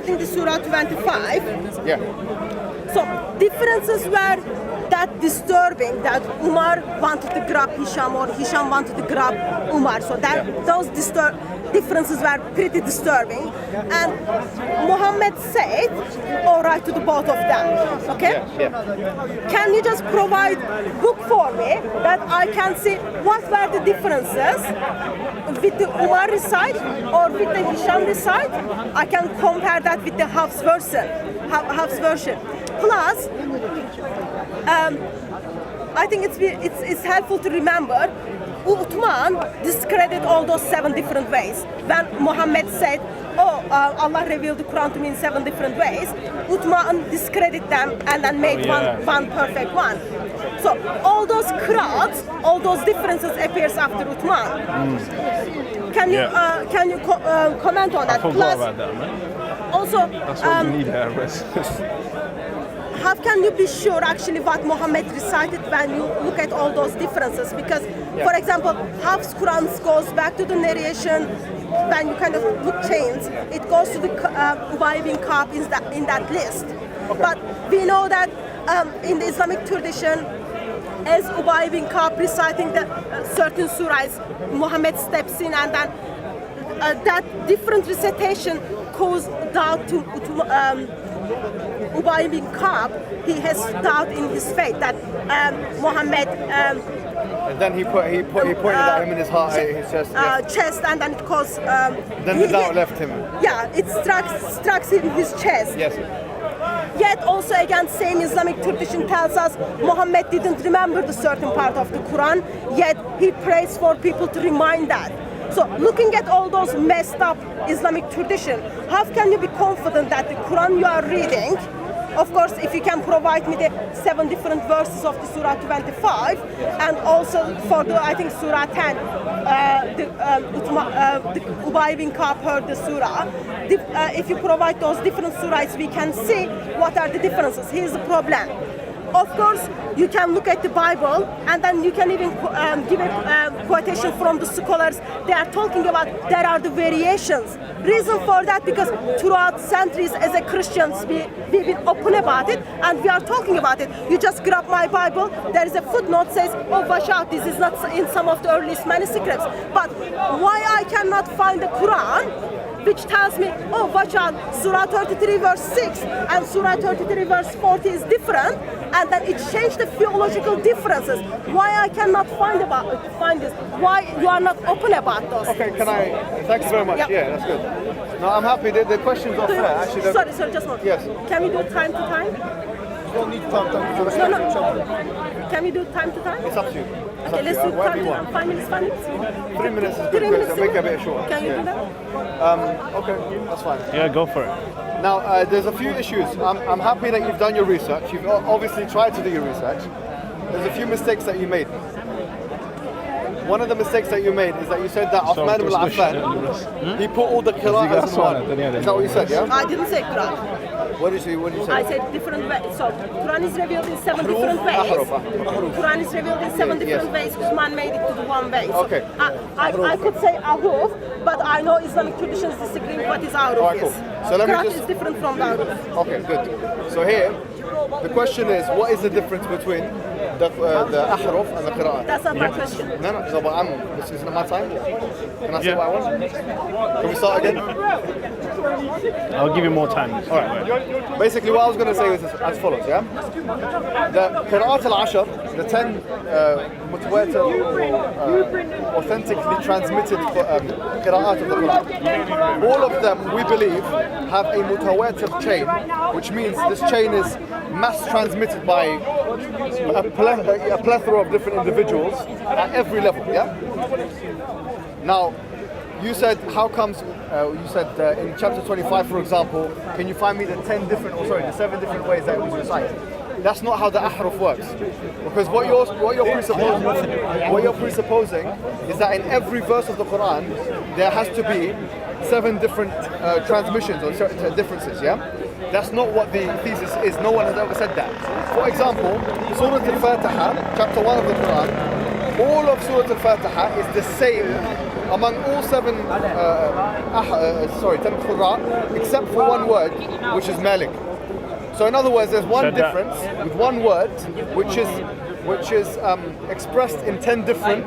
think the Surah 25. Yeah. So differences were that disturbing that Umar wanted to grab Hisham or Hisham wanted to grab Umar. So that those differences were pretty disturbing. And Muhammad said, all right to the both of them. Okay? Yeah. Can you just provide book for me that I can see what were the differences with the Umar side or with the Hisham side? I can compare that with the Hafs version. Plus, I think it's helpful to remember Uthman discredited all those 7 different ways. When Muhammad said, Allah revealed the Quran to me in 7 different ways, Uthman discredited them and then made one perfect one. So all those qira'ats, all those differences appears after Uthman. Can you comment on that? I forgot about that, man. Also, that's what you need there. how can you be sure actually what Muhammad recited when you look at all those differences? Because, for example, Hafs Quran goes back to the narration when you kind of look chains, it goes to the Ubay bin Ka'b in that list. Okay. But we know that in the Islamic tradition, as Ubay bin Ka'b reciting the certain surahs, Muhammad steps in and then that different recitation caused doubt to Ubay bin Ka'b. He has doubt in his faith that Muhammad. And then he pointed at him in his heart, his chest. Chest, and then it caused. Then the doubt left him. Yeah, it struck in his chest. Yes. Yet also again, same Islamic tradition tells us Muhammad didn't remember the certain part of the Quran. Yet he prays for people to remind that. So looking at all those messed up Islamic tradition, how can you be confident that the Quran you are reading, of course, if you can provide me the 7 different verses of the Surah 25, and also for the, I think, Surah 10, the Ubay bin Ka'b heard the Surah. If you provide those different surahs, we can see what are the differences. Here's the problem. Of course, you can look at the Bible and then you can even give a quotation from the scholars. They are talking about there are the variations. Reason for that because throughout centuries as a Christians, we've been open about it and we are talking about it. You just grab my Bible, there is a footnote says, oh, watch out, this is not in some of the earliest manuscripts. But why I cannot find the Quran which tells me, oh, watch out, Surah 33 verse 6 and Surah 33 verse 40 is different, and then it changed the theological differences. Why I cannot find this? Why you are not open about those Okay, things? can I, thanks very much, yeah, that's good. No, I'm happy, the questions are fair, actually. Sorry, just one. Yes. Can we do time to time? Don't need time. No. Can we do time to time? It's up to you. Okay, let's do time to time. 5 minutes, 5 minutes? 3 minutes is good, 3 minutes. make it a bit short. Can you do that? Okay, that's fine. Yeah, go for it. Now, there's a few issues. I'm happy that you've done your research. You've obviously tried to do your research. There's a few mistakes that you made. One of the mistakes that you made is that you said that Uthman ibn Affan, he put all the qira'ahs in one. Is that what you said, yeah? I didn't say Quran. What did you say? I said different ways. So Quran is revealed in 7 different ways. Quran is revealed in 7 different ways. Uthman made it to the one way. So Okay. I could say Ahruf, but I know Islamic traditions disagree what is Ahruf. Alright, cool. So let me Quran just- is different from the Ahruf. Okay, good. So here, the question is, what is the difference between the ahruf and the qira'ah? That's not my question. No, but this isn't my time. Can I say what I want? Can we start again? I'll give you more time. All right. Basically, what I was going to say is as follows, yeah? The Qira'at al-Ashr, the 10 mutawatir, authentically transmitted Qira'at of the Quran, all of them, we believe, have a mutawatir chain, which means this chain is mass transmitted by a plethora of different individuals at every level, yeah? Now, you said, how comes, you said in chapter 25, for example, can you find me the 7 different ways that it was recited? That's not how the ahruf works. Because what you're presupposing is that in every verse of the Quran, there has to be 7 different transmissions or differences, yeah? That's not what the thesis is. No one has ever said that. For example, Surah Al-Fatiha, chapter 1 of the Quran, all of Surah Al-Fatiha is the same among all 10 Qur'an, except for one word, which is Malik. So in other words, there's one difference with one word, which is expressed in 10 different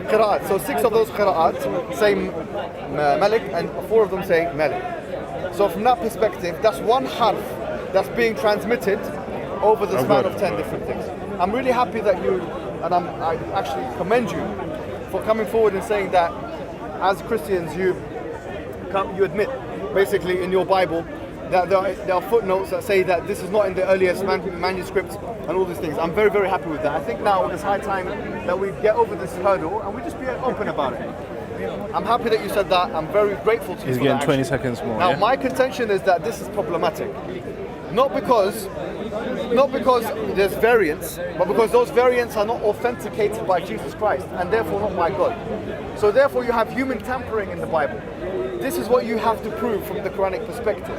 qira'at. So 6 of those qira'at say Malik, and 4 of them say Malik. So from that perspective, that's one harf that's being transmitted over the span of 10 different things. I'm really happy that you, and I actually commend you for coming forward and saying that as Christians you admit basically in your Bible that there are footnotes that say that this is not in the earliest manuscripts and all these things. I'm very, very happy with that. I think now it's high time that we get over this hurdle and we just be open about it. I'm happy that you said that. I'm very grateful to you. He's getting 20 seconds more. Now, my contention is that this is problematic. Not because there's variants, but because those variants are not authenticated by Jesus Christ and therefore not by God. So therefore you have human tampering in the Bible. This is what you have to prove from the Quranic perspective.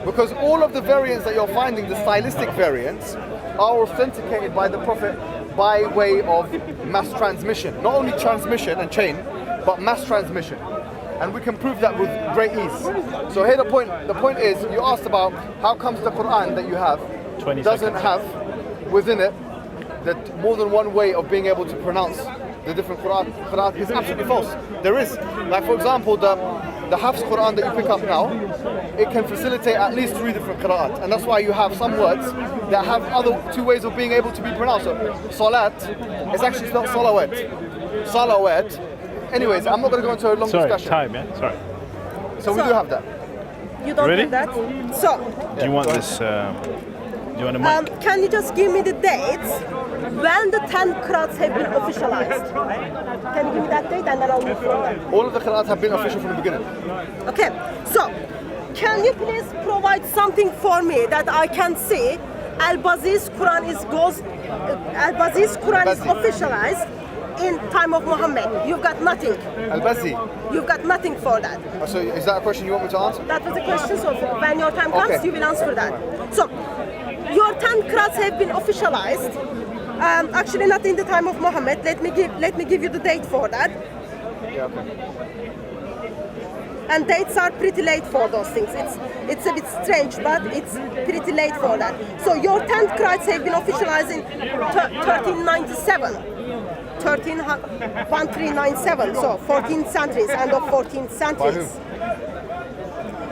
Because all of the variants that you're finding, the stylistic variants, are authenticated by the Prophet by way of mass transmission. Not only transmission and chain, but mass transmission. And we can prove that with great ease. So here the point is, you asked about how comes the Qur'an that you have doesn't have within it that more than one way of being able to pronounce the different Qur'an is absolutely false. There is. Like for example, the Hafs Qur'an that you pick up now, it can facilitate at least 3 different qira'at. And that's why you have some words that have other 2 ways of being able to be pronounced. So salat is actually spelled salawat. Salawat. Anyways, I'm not going to go into a long discussion. Time, yeah? Sorry. So we do have that. You don't Ready? have that? So, Do you want this? Do you want a mic? can you just give me the dates when the 10 qira'ats have been officialized? Can you give me that date and then I'll move forward? All of the qira'at have been official from the beginning. Okay, so can you please provide something for me that I can see Al-Bazi's Qur'an is officialized in time of Muhammad? You've got nothing. Al-Bazi. You've got nothing for that. So is that a question you want me to answer? That was a question, so when your time comes, Okay. you will answer that. So, your 10 qira'ats have been officialized. Actually, not in the time of Muhammad. Let me give you the date for that. Yeah, okay. And dates are pretty late for those things. It's a bit strange, but it's pretty late for that. So your 10 qira'ats have been officialized in 1397. 1397, so 14th centuries, end of 14th centuries.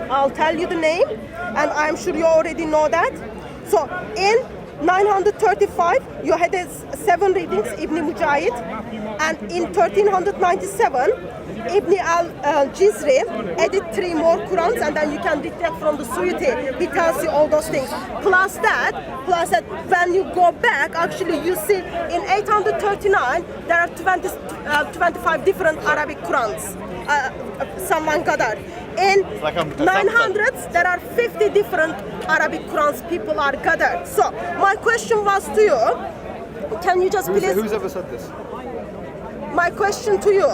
I'll tell you the name, and I'm sure you already know that. So in 935, you had 7 readings, Ibn Mujahid, and in 1397, Ibn al-Jizri added 3 more Qur'ans, and then you can read that from the Suyuti. He tells you all those things. Plus that, when you go back, actually you see in 839, there are 25 different Arabic Qur'ans. Someone gathered. In 900s, there are 50 different Arabic Qur'ans people are gathered. So my question was to you, can you just please... Who's ever said this? My question to you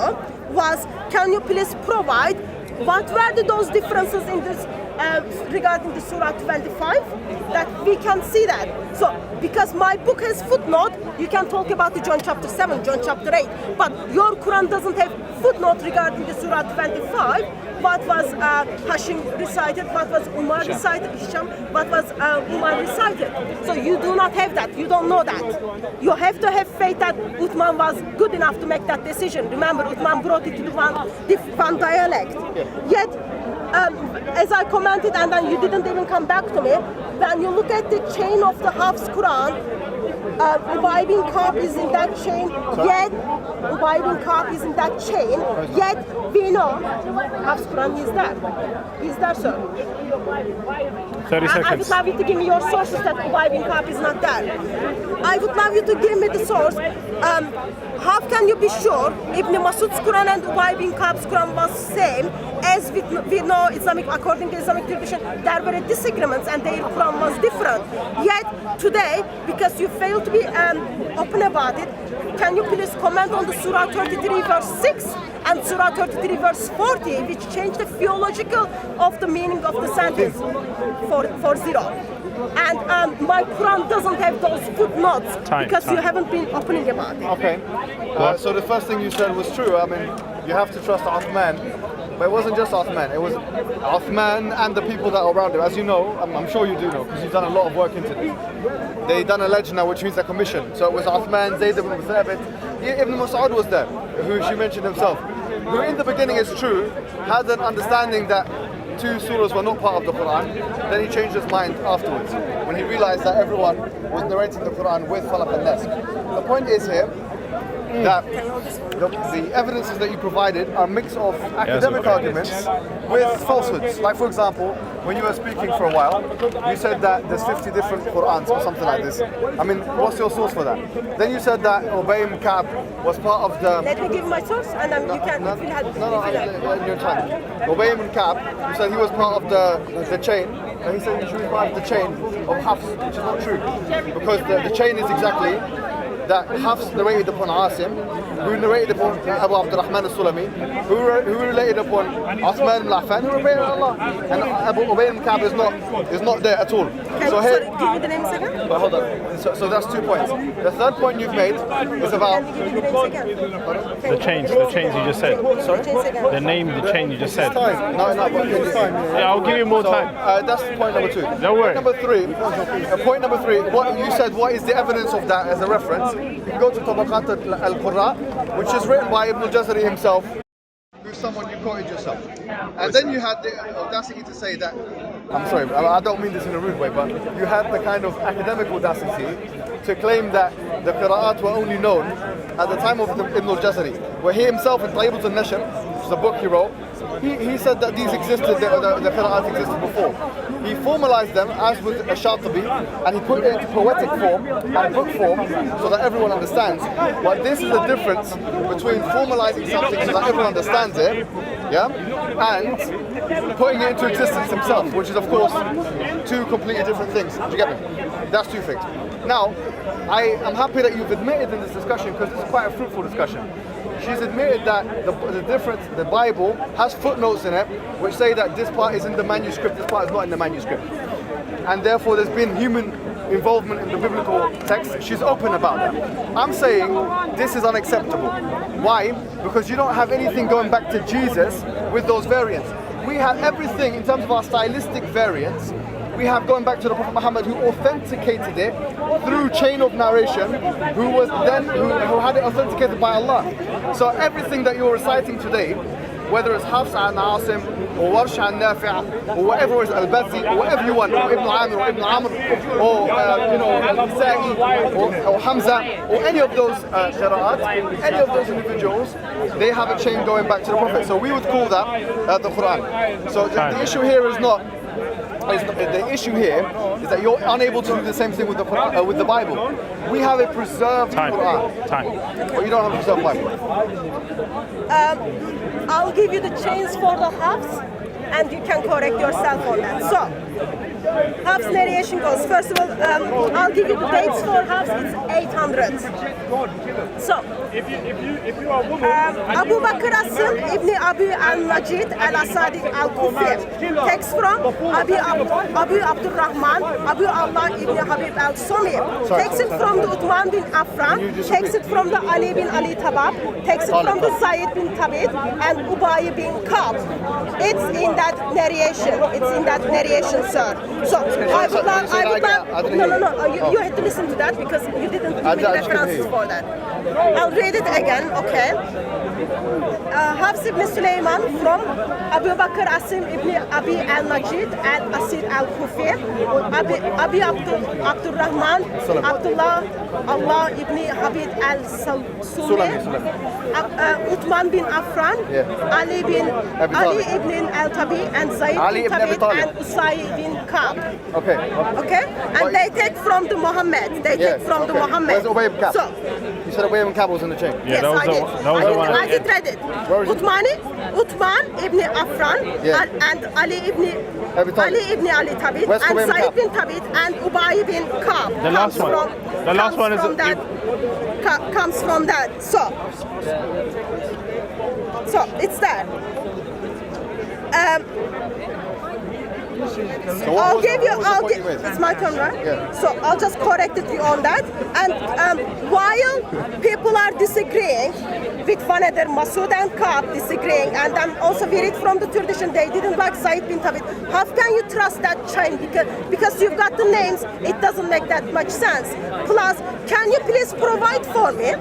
was, can you please provide what were those differences in this regarding the Surah 25 that we can see that? So, because my book has footnote, you can talk about the John chapter 7, John chapter 8, but your Quran doesn't have footnote regarding the Surah 25. What was Hashim recited, what was Umar recited, Hisham, what was Umar recited. So you do not have that, you don't know that. You have to have faith that Uthman was good enough to make that decision. Remember, Uthman brought it to the one dialect. Yet, as I commented, and then you didn't even come back to me, when you look at the chain of the Hafs Quran, Ubay bin Ka'b is in that chain, yet Ubay bin Ka'b is in that chain, yet we know Hafs Quran is there. Is there, sir? 30 I would seconds. love you to give me your sources that Ubay bin Ka'b is not there. I would love you to give me the source. How can you be sure Ibn Masud's Quran and Ubay bin Ka'b's Quran was same? As we know, according to Islamic tradition, there were disagreements and their Quran was different. Yet today, because you fail to be open about it, can you please comment on the Surah 33 verse 6 and Surah 33 verse 40, which change the theological of the meaning of the sentence for 0? And my Quran doesn't have those footnotes because you haven't been opening about it. Okay. So the first thing you said was true. I mean, you have to trust Uthman. But it wasn't just Uthman. It was Uthman and the people that are around him. As you know, I'm sure you do know, because you've done a lot of work into this. They done a lajna, which means a commission. So it was Uthman, Zayd ibn Thabit, Ibn Mas'ud was there, who she mentioned himself, who in the beginning, is true, had an understanding that 2 surahs were not part of the Qur'an. Then he changed his mind afterwards, when he realized that everyone was narrating the Qur'an with Falaq and Nas. The point is here, that the evidences that you provided are a mix of academic arguments with falsehoods. Like, for example, when you were speaking for a while, you said that there's 50 different Qur'ans or something like this. I mean, what's your source for that? Then you said that Ubay ibn Ka'b was part of the... Let me give my source and then you can... No, your time. Ubay ibn Ka'b, you said he was part of the chain. And he said he was part of the chain of Hafs, which is not true. Because the chain is exactly... that Hafs narrated upon Asim, who narrated upon Abu Abdurrahman al-Sulami, who related upon Uthman ibn Affan, who related on Allah. And Abu Ubay ibn Ka'b is not there at all. So here, give me the names again? But hold on. So that's 2 points. The third point you've made is about... The change you just said. Sorry? The name, the change you just said. Time. No, but it's time. Yeah, I'll give you more time. That's point number 2. Don't worry. Point number three, what you said, what is the evidence of that as a reference? You can go to Tabaqat al-Qurra, which is written by Ibn al-Jazari himself, who's someone you quoted yourself. And then you had the audacity to say that, I'm sorry, I don't mean this in a rude way, but you had the kind of academic audacity to claim that the Qur'at were only known at the time of Ibn al-Jazari, where he himself in Tayyibat al-Nashr, which is a book he wrote, he said that these existed, the Qur'at existed before. He formalized them as with a Shatibi, and he put it into poetic form and book form so that everyone understands. But this is the difference between formalizing something so that everyone understands it, yeah, and putting it into existence himself, which is of course 2 completely different things. Do you get me? That's 2 things. Now, I am happy that you've admitted in this discussion, because it's quite a fruitful discussion. She's admitted that the Bible has footnotes in it which say that this part is in the manuscript, this part is not in the manuscript. And therefore there's been human involvement in the biblical text. She's open about that. I'm saying this is unacceptable. Why? Because you don't have anything going back to Jesus with those variants. We have everything in terms of our stylistic variants. We have going back to the Prophet Muhammad, who authenticated it through chain of narration, who had it authenticated by Allah. So everything that you're reciting today, whether it's Hafs and Asim, or Warsh and Nafi', or whatever is Al-Badzi, or whatever you want, or Ibn Amr, or Ibn Amr, or Al-Sa'i, or Hamza, or any of those qira'at, any of those individuals, they have a chain going back to the Prophet. So we would call that the Qur'an. So the issue here is not... The issue here is that you're unable to do the same thing with the Bible. We have a preserved Qur'an. But you don't have a preserved Bible. I'll give you the chains for the Hafs, and you can correct yourself on that. So, Hafs narration goes. First of all, I'll give you the dates for Hafs. It's 800. So, Abu Bakr Asim ibn Abi al-Majid al-Asadi al-Kufi. Text from Abu Abdurrahman, Abu Allah ibn Habib al-Sumi. Takes it from the Uthman bin Affan. Takes it from the Ali bin Ali Tabab. Takes it from the Zayd bin Thabit and Ubay bin Ka'b. It's in that narration. It's in that narration, sir. So I would like, you had to listen to that because you didn't give me references for that. I'll read it again, okay? Hafs ibn Sulaiman from Abu Bakr Asim ibn Abi al-Majid al-Asir al-Kufi, Abi Abdurrahman, Abdullah Allah ibn Habib al-Sumi, Uthman bin Affan, Ali ibn al-Tabi, and Zayd bin Thabit, and Usay bin Ka'b. Okay? And they take from the Muhammad. They take from the Muhammad. Where's Ubay ibn Ka'b? So, you said Ubay ibn Ka'b was in the chain. Yeah, yes, I did. That was the one. I did read it. Uthman ibn Affan and Ali ibn Ali Thabit and Zayd bin Thabit and Ubay bin Ka'b. The last one. The last one is comes from that. So it's there. So what I'll was the- give you. what was the I'll point give. you made? It's my turn, right? Yeah. So I'll just correct you on that. And while people are disagreeing with one another, Masood and Kaab disagreeing, and then also we read from the tradition they didn't like Said bin Thabit. How can you trust that chain? Because you've got the names, it doesn't make that much sense. Plus, can you please provide for me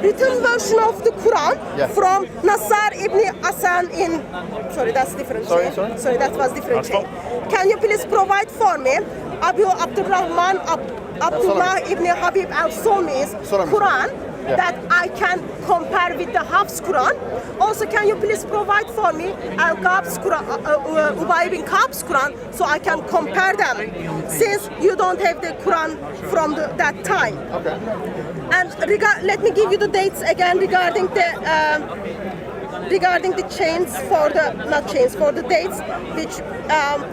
written version of the Quran from Nasar ibn Asan in, sorry, that's different. Sorry, chain. Sorry, that was different. That's chain. Can you please provide for me Abu Abdurrahman Abdullah ibn Habib al-Sulmi's Quran that I can compare with the Hafs Quran? Also, can you please provide for me Al-Qab's Quran, Ubay ibn Ka'b's Quran, so I can compare them, since you don't have the Quran from that time. Okay. And let me give you the dates again regarding the chains for the, not chains, for the dates which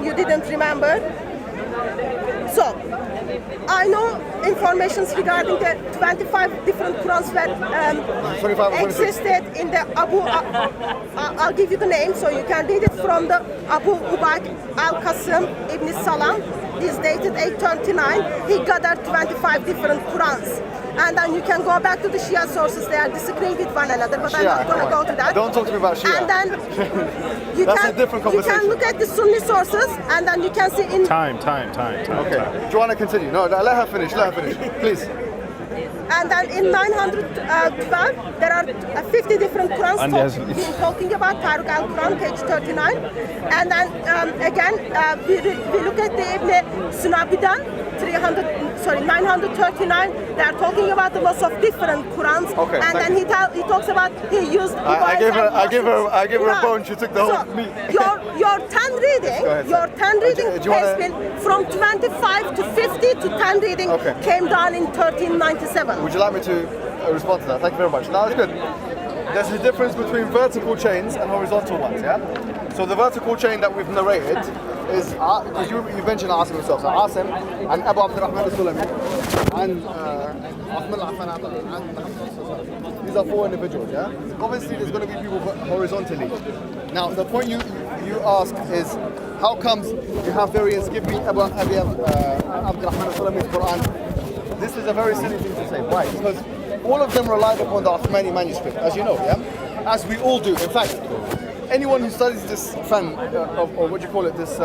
you didn't remember. So, I know information regarding the 25 different Qurans that 25 or 26. existed in the Abu, I'll give you the name so you can read it from the Abu Ubayd al-Qasim ibn Salam. This dated 829. He gathered 25 different Qurans. And then you can go back to the Shia sources, they are disagreeing with one another, but I'm not going to go to that. Don't talk to me about Shia. And then you That's a different you conversation. can look at the Sunni sources, and then you can see in Time. Okay. Do you want to continue? No, let her finish. Please. And then in 912, there are 50 different Qurans talking about Tariq al-Quran, page 39. And then again, we look at the Ibn Sunabidan, 939. They are talking about the lots of different Qurans. Okay, and then he talks about he used. I give her a bone. She took the whole meat. Your 10 reading has been from 25 to 50 to 10 reading came down in 1397. Would you like me to respond to that? Thank you very much. Now, that's good. There's a difference between vertical chains and horizontal ones, yeah? So the vertical chain that we've narrated is, because you mentioned Asim himself, so Asim and Abu Abdurrahman al-Sulami and Uthman al-Affan, these are 4 individuals, yeah? Obviously there's going to be people horizontally. Now the point you ask is, how comes you have variants? Give me Abu Abdurrahman al-Sulami's Qur'an. This is a very silly thing to say. Why? Because all of them relied upon the Uthmani manuscript, as you know, yeah? As we all do. In fact, anyone who studies this fan, or what do you call it, this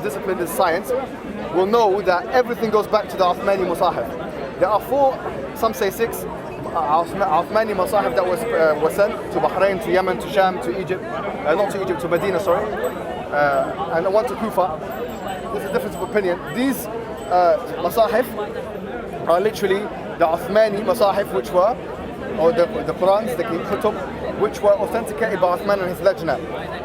discipline, this science, will know that everything goes back to the Uthmani Musahif. There are 4, some say 6, Uthmani Musahif that was sent to Bahrain, to Yemen, to Sham, to Egypt, not to Egypt, to Medina, sorry, and one to Kufa. There's a difference of opinion. These Masahif are literally the Uthmani Masahif, which were, or the Qur'ans, the Kutub, which were authenticated by Uthman and his Lajna.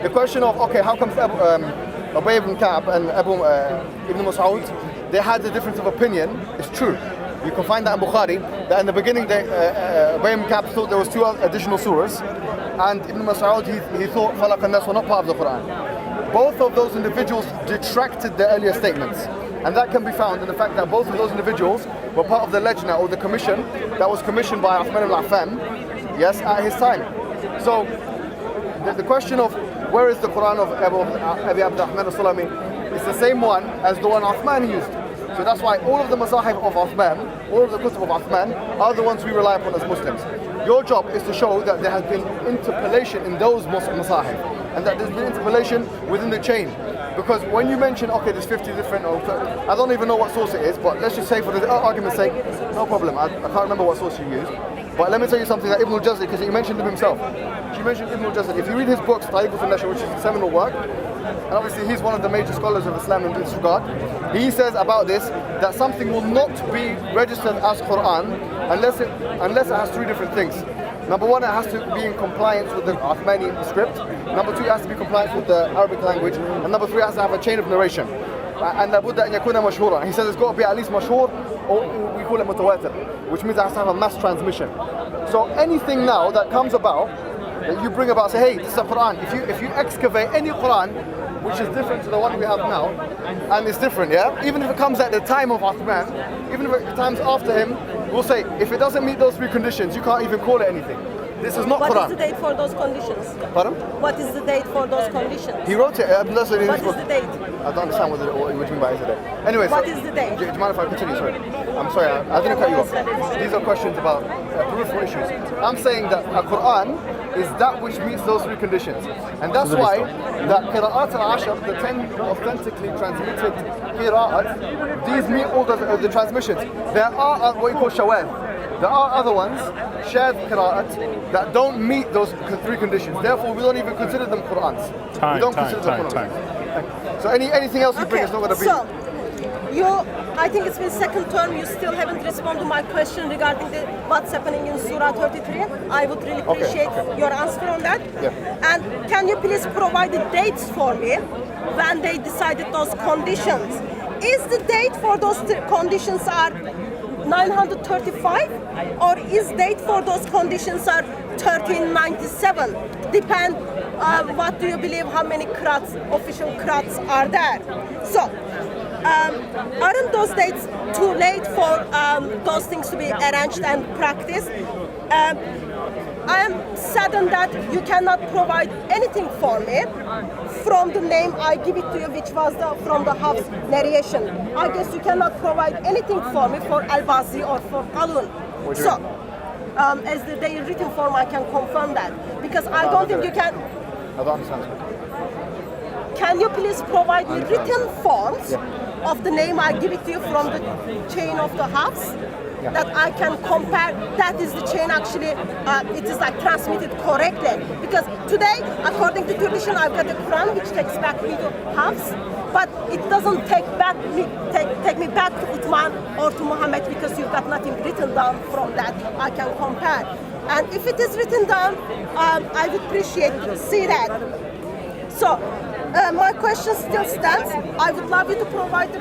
The question of, okay, how comes Ubay ibn Ka'b and Ibn Mas'ud, they had a difference of opinion, it's true. You can find that in Bukhari, that in the beginning, Ubay ibn Ka'b thought there was 2 additional surahs, and Ibn Mas'ud, he thought Falaq and Nas were not part of the Qur'an. Both of those individuals detracted their earlier statements. And that can be found in the fact that both of those individuals were part of the Lajna, or the commission, that was commissioned by Uthman al-Affan, yes, at his time. So, the question of where is the Quran of Abu Abdurrahman al-Sulami is the same one as the one Uthman used. So that's why all of the Masahif of Uthman, all of the Kutub of Uthman, are the ones we rely upon as Muslims. Your job is to show that there has been interpolation in those Masahif, and that there's been interpolation within the chain. Because when you mention, okay, there's 50 different, I don't even know what source it is, but let's just say for the argument's sake, no problem, I can't remember what source you used. But let me tell you something that Ibn al-Jazari, because he mentioned him himself. She mentioned Ibn al-Jazari. If you read his books, Tariq al-Nashr, which is a seminal work, and obviously he's one of the major scholars of Islam in this regard, he says about this, that something will not be registered as Qur'an unless it has 3 different things. Number 1, it has to be in compliance with the Uthmani script. Number 2, it has to be compliant with the Arabic language. And number 3, it has to have a chain of narration. And لابد أن يكون مشهورا. He says it's got to be at least mashhur, or we call it mutawatir, which means it has to have a mass transmission. So anything now that comes about, that you bring about, say, hey, this is a Quran. If you excavate any Quran, which is different to the one we have now, and it's different, yeah? Even if it comes at the time of Uthman, even if it comes after him, we'll say, if it doesn't meet those 3 conditions, you can't even call it anything. This is not What Qur'an. is the date for those conditions? Pardon? What is the date for those conditions? He wrote it. That's what What is the date? I don't understand what you mean by is the date. Anyway, What so, is the date? Do you mind if I continue? Sorry. I'm sorry, I didn't cut you off. These are questions about peripheral issues. I'm saying that a Qur'an is that which meets those three conditions. And that's why that Qira'at al-Ashr, the 10 authentically transmitted Qira'at, these meet all the transmissions. There are what you call shawad. There are other ones, shared Qira'at, that don't meet those three conditions. Therefore, we don't even consider them Qur'ans. We don't consider them Qur'ans. So anything else you bring is not going to be... So, I think it's been second term, you still haven't responded to my question regarding what's happening in Surah 33. I would really appreciate your answer on that. Yeah. And can you please provide the dates for me when they decided those conditions? Is the date for those conditions are 935 or is date for those conditions are 1397? Depend what do you believe, how many qira'ats, official qira'ats are there. So aren't those dates too late for those things to be arranged and practiced? I am saddened that you cannot provide anything for me from the name I give it to you, which was from the Hafs narration. I guess you cannot provide anything for me for Al-Bazi or for Qalun. So, as the written form, I can confirm that. Because I don't think you can... I don't understand. Can you please provide me written forms of the name I give it to you from the chain of the Hafs? That I can compare, that is the chain actually, it is like transmitted correctly. Because today, according to tradition, I've got a Quran which takes back me to Hafs, but it doesn't take me back to Uthman or to Muhammad because you've got nothing written down from that I can compare. And if it is written down, I would appreciate to see that. So, my question still stands. I would love you to provide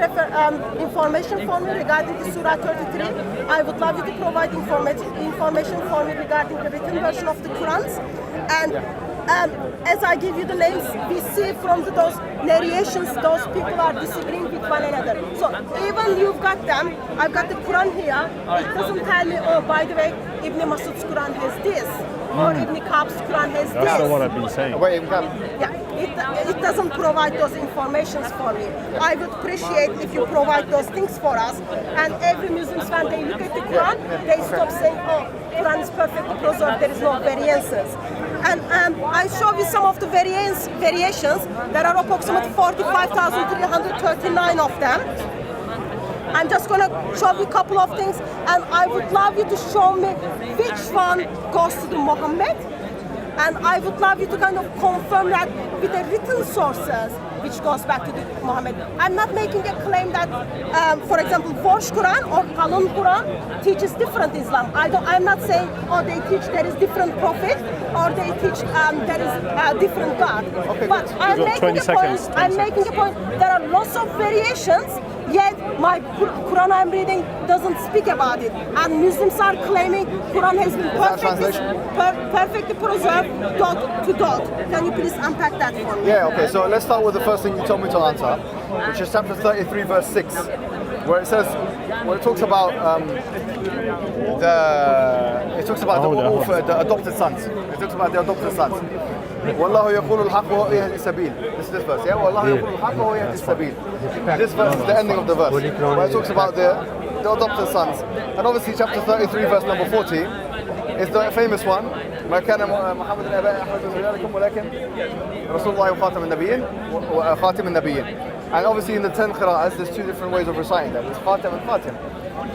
information for me regarding the Surah 33. I would love you to provide information for me regarding the written version of the Qur'ans. And as I give you the names, we see from those narrations, those people are disagreeing with one another. So even you've got them, I've got the Quran here, it doesn't tell me, oh, by the way, Ibn Masud's Quran has this, or Ibn Ka'b's Quran has this. That's not what I've been saying. Wait, Yeah, it doesn't provide those informations for me. I would appreciate if you provide those things for us. And every Muslims, when they look at the Quran, they stop saying, oh, Quran is perfectly preserved, there is no variances. And I show you some of the variations. There are approximately 45,339 of them. I'm just going to show you a couple of things, and I would love you to show me which one goes to the Muhammad. And I would love you to kind of confirm that with the written sources, which goes back to the Muhammad. I'm not making a claim that, for example, Warsh Quran or Qalun Quran teaches different Islam. I'm not saying, oh, they teach there is different prophet, or they teach there is a different God. Okay, but I'm making a point. I'm making a point. There are lots of variations. Yet my Quran I'm reading doesn't speak about it, and Muslims are claiming Quran has been perfectly preserved dot to dot. Can you please unpack that for me? Yeah, okay, so let's start with the first thing you told me to answer, which is chapter 33, verse 6, where it says, where it talks about the adopted sons. It talks about the adopted sons. والله يقول الحق وهو يهدي السبيل. This is this verse, yeah? والله يقول الحق وهو يهدي السبيل. This verse is the ending of the verse, where it talks about the adopted sons. And obviously chapter 33, verse number 40, is the famous one. ما كان محمد الآباء أحد من رجالكم ولكن رسول الله وخاتم النبيين وخاتم النبيين. And obviously in the 10 qira'as, there's two different ways of reciting that. It's Khatam and Khatim,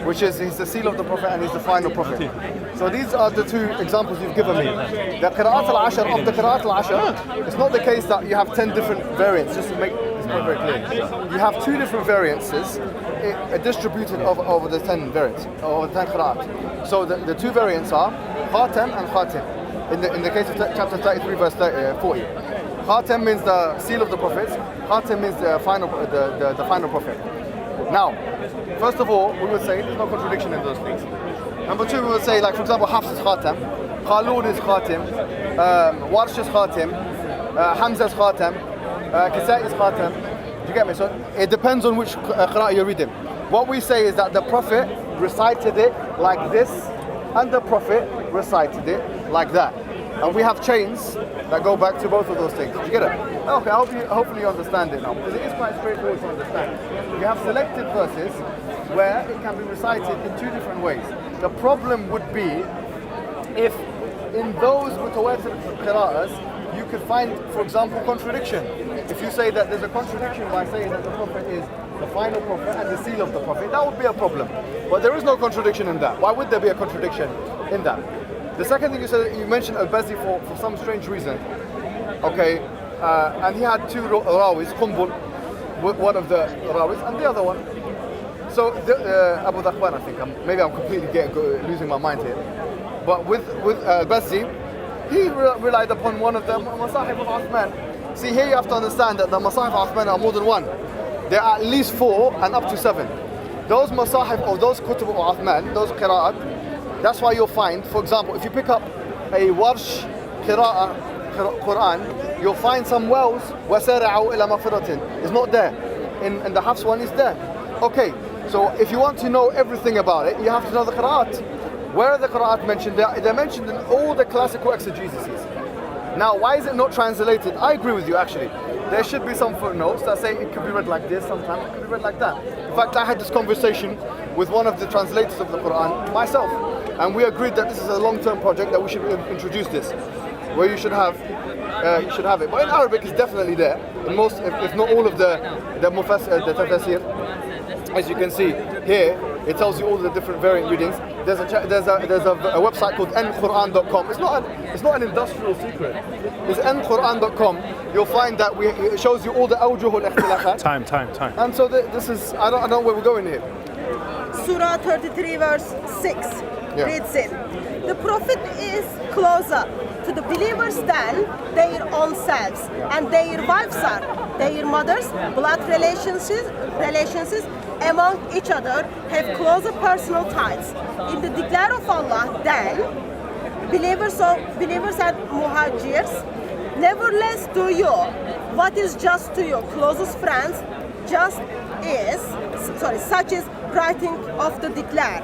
which is he's the seal of the Prophet and he's the final Prophet. So these are the two examples you've given me. The Qira'at al-Ashr, of the Qira'at al-Ashr, it's not the case that you have 10 different variants, just to make this point very clear. You have two different variances distributed over the 10 variants, over the 10 Qira'at. So the two variants are Khatam and Khatim. In the case of chapter 33, verse 40. Khatam means the seal of the prophets. Khatam means the final prophet. Now, first of all, we would say there's no contradiction in those things. Number two, we would say, like for example, Hafs is Khatam, Qalun is Khatim, Warsh is Khatim, Hamza is Khatam, Kisai is Khatam. Do you get me? So it depends on which qira'ah you're reading. What we say is that the Prophet recited it like this, and the Prophet recited it like that. And we have chains that go back to both of those things. Did you get it? Okay, hopefully you understand it now, because it is quite straightforward to understand. You have selected verses where it can be recited in two different ways. The problem would be if in those mutawatir qira'as you could find, for example, contradiction. If you say that there's a contradiction by saying that the Prophet is the final Prophet and the seal of the Prophet, that would be a problem. But there is no contradiction in that. Why would there be a contradiction in that? The second thing you said, you mentioned Al-Bazi for some strange reason. Okay, and he had two rawis, Qumbul, one of the rawis, and the other one. So Abu Dhakwan, I think, maybe I'm completely losing my mind here. But with Al-Bazi, he relied upon one of the Masahib of Uthman. See, here you have to understand that the Masahib of Uthman are more than one. There are at least 4 and up to 7. Those Masahib of those Kutub of Uthman, those Qira'at, that's why you'll find, for example, if you pick up a Warsh Qur'an, you'll find some wells, وَسَارِعُوا إِلَى مَغْفِرَةٍ. It's not there. In the Hafs one is there. Okay, so if you want to know everything about it, you have to know the Qira'at. Where are the Qira'at mentioned? They're mentioned in all the classical exegeses. Now, why is it not translated? I agree with you, actually. There should be some footnotes that say it could be read like this, sometimes it could be read like that. In fact, I had this conversation with one of the translators of the Qur'an, myself, and we agreed that this is a long-term project, that we should introduce this, where you should have it. But in Arabic, it's definitely there. In most, if not all of the tafsir, as you can see here, it tells you all the different variant readings. There's a website called nquran.com. It's not an industrial secret. It's nquran.com. You'll find that it shows you all the awjuh al-ikhtilafat. Time. And so this is, I don't know where we're going here. Surah 33 verse 6 reads it. The Prophet is closer to the believers than their own selves, and their wives are their mothers. Blood relations among each other have closer personal ties. In the declare of Allah, then believers and muhajirs, nevertheless do you what is just to your closest friends, such is writing of the declare.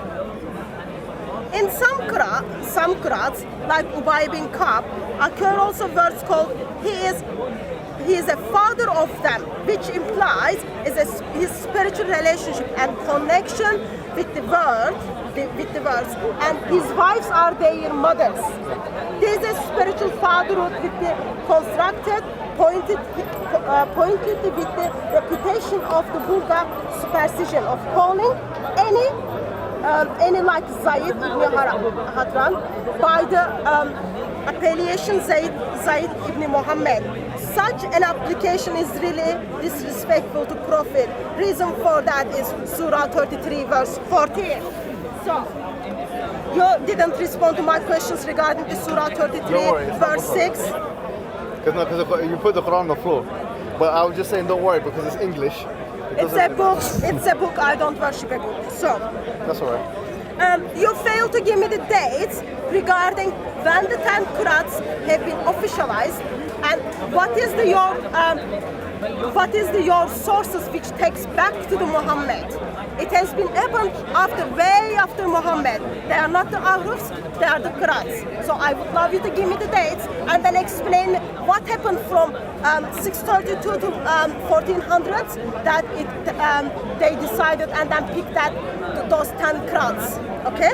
In some Qur'ans, like Ubay bin Ka'b, occur also words called he is a father of them, which implies his spiritual relationship and connection with the words, and his wives are their mothers. This is spiritual fatherhood with the constructed, pointed with the reputation of the Buddha superstition of calling any like Zayd ibn Hadran by the appellation Zayd ibn Muhammad. Such an application is really disrespectful to Prophet. Reason for that is Surah 33 verse 14. So, you didn't respond to my questions regarding the Surah 33 verse 6. Because you put the Quran on the floor. But I was just saying, don't worry, because it's English. It's a book. I don't worship a book. So that's all right. You failed to give me the dates regarding when the 10 Qur'ans have been officialized, and what is your sources which takes back to the Muhammad? It has been happened way after Muhammad. They are not the Ahrufs, they are the Qur'ans. So I would love you to give me the dates and then explain what happened from 632 to 1400s that they decided and then picked those 10 Qur'ans. Okay?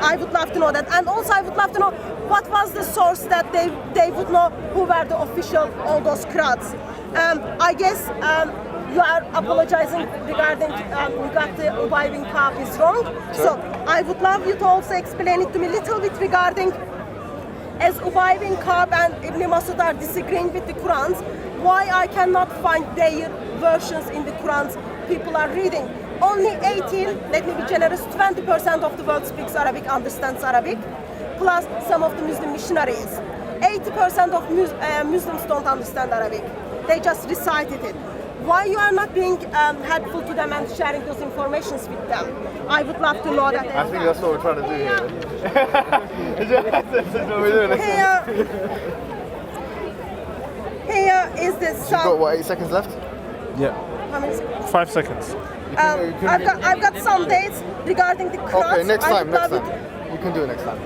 I would love to know that. And also I would love to know what was the source that they would know who were the official all those Qur'ans. I guess you are apologizing regarding you got the Ubay bin Ka'b is wrong. So I would love you to also explain it to me a little bit regarding, as Ubay bin Ka'b and Ibn Masud are disagreeing with the Qur'ans, why I cannot find their versions in the Qur'ans people are reading. Only 18, let me be generous, 20% of the world speaks Arabic, understands Arabic, plus some of the Muslim missionaries. 80% of Muslims don't understand Arabic. They just recited it. Why you are not being helpful to them and sharing those informations with them? I would love to know that. I think that's what we're trying to do here. That's what we're doing. Here is the You've got what, 8 seconds left? Yeah. How many? 5 seconds. I've got some dates regarding the Qur'an. Okay, next time. You can do it next time.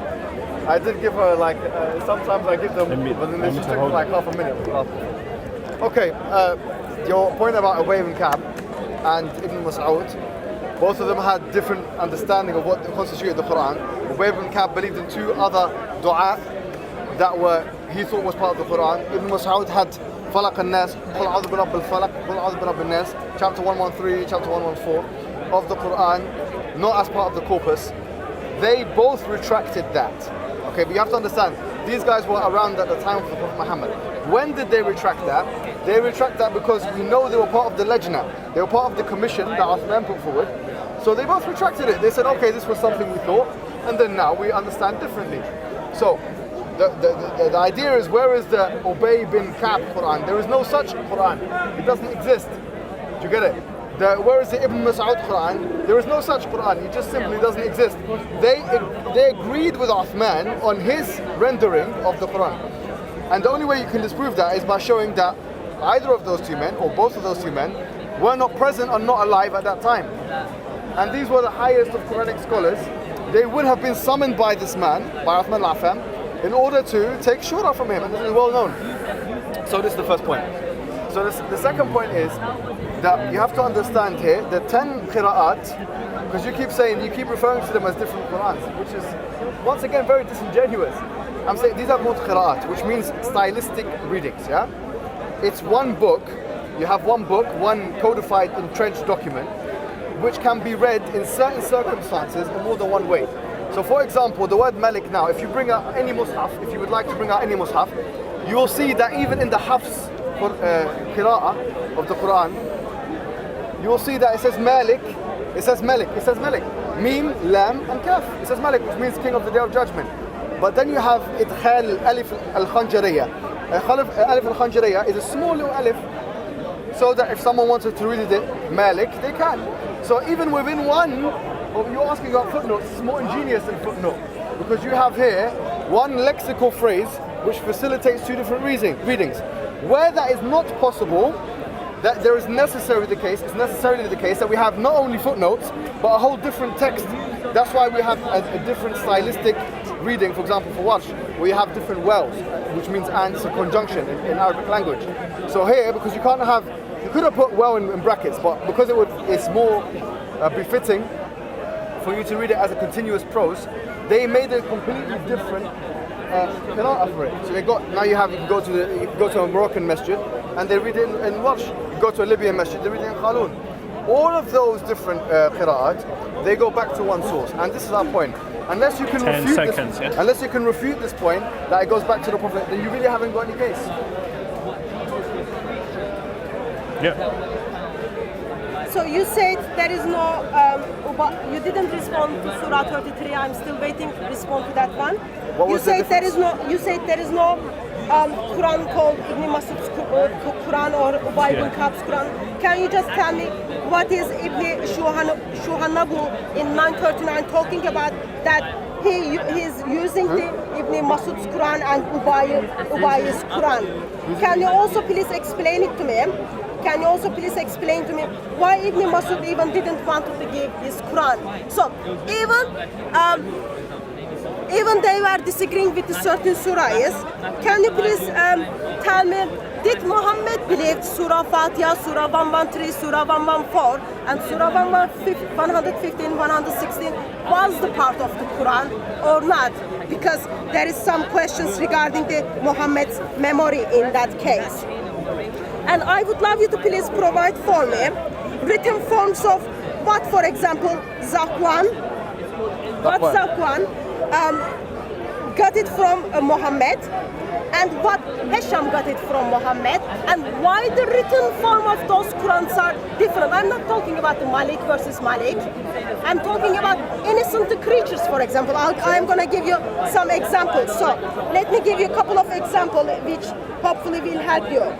I did give her like, sometimes I give them, but then they just took like half a minute. Okay, your point about Ubay ibn Ka'b and Ibn Mas'ud, both of them had different understanding of what constituted the Qur'an. Ubay ibn Ka'b believed in two other du'a that he thought was part of the Qur'an. Ibn Mas'ud had Falaq al-Nas, Qul a'udhu bi rabbil falaq, Qul a'udhu bi rabbin nas, chapter 113, chapter 114 of the Qur'an, not as part of the corpus. They both retracted that. Okay, but you have to understand, these guys were around at the time of the Prophet Muhammad. When did they retract that? They retract that because we know they were part of the Lajna. They were part of the commission that Uthman put forward. So they both retracted it. They said, okay, this was something we thought, and then now we understand differently. So the idea is, where is the Ubay bin Ka'b Qur'an? There is no such Qur'an. It doesn't exist. Do you get it? Where is the Ibn Mas'ud Qur'an? There is no such Qur'an. It just simply doesn't exist. They agreed with Uthman on his rendering of the Qur'an. And the only way you can disprove that is by showing that either of those two men, or both of those two men, were not present or not alive at that time. And these were the highest of Quranic scholars. They would have been summoned by this man, by Uthman al-Affan, in order to take shura from him, and this is well known. So this is the first point. So the second point is that you have to understand here the 10 qira'at, because you keep referring to them as different Qur'ans, which is once again very disingenuous. I'm saying these are called qira'at, which means stylistic readings, yeah? It's one book, you have one book, one codified entrenched document, which can be read in certain circumstances in more than one way. So for example, the word Malik now, if you bring out any mushaf, if you would like to bring out any mushaf, you will see that even in the Hafs qira'ah of the Qur'an, you will see that it says Malik, it says Malik, it says Malik. Mim, Lam, and Kaf. It says Malik, which means King of the Day of Judgment. But then you have Idkhal Alif al-Khanjariyah. Alif al-Khanjariyah is a small little alif, so that if someone wanted to read it Malik, they can. So even within one, you're asking about footnotes, it's more ingenious than footnote, because you have here one lexical phrase which facilitates two different readings. Where that is not possible, that there is necessarily the case that we have not only footnotes, but a whole different text. That's why we have a different stylistic reading, for example, for Warsh, where you have different wells, which means and, it's a conjunction in Arabic language. So here, because you could have put well in brackets, but because it's more befitting for you to read it as a continuous prose, they made a completely different qira'ah for it. So you can go to a Moroccan masjid and they read it in Warsh. You go to a Libyan masjid, they read it in Qalun. All of those different qira'at, they go back to one source, and this is our point. Unless you can refute this point that it goes back to the Prophet, then you really haven't got any case. Yeah. So you said there is no, you didn't respond to Surah 33. I'm still waiting to respond to that one. You said there is no Quran called Ibn Masud's Quran or Ubay ibn Ka'b's Quran. Can you just tell me what is Ibn Shuhanabu in 939 talking about, that he's using the Ibn Masud's Quran and Ubay's Quran? Can you also please explain it to me? Can you also please explain to me why Ibn Masud even didn't want to give his Quran? So even they were disagreeing with certain surahs. Can you please tell me, did Muhammad believe Surah Fatiha, Surah 113, Surah 114, and Surah 115, 116 was the part of the Quran or not? Because there is some questions regarding the Muhammad's memory in that case. And I would love you to please provide for me written forms of what, for example, Zakwan got it from Muhammad, and what Hisham got it from Muhammad, and why the written form of those Qurans are different. I'm not talking about the Malik versus Malik. I'm talking about innocent creatures, for example. I'm going to give you some examples. So let me give you a couple of examples which hopefully will help you.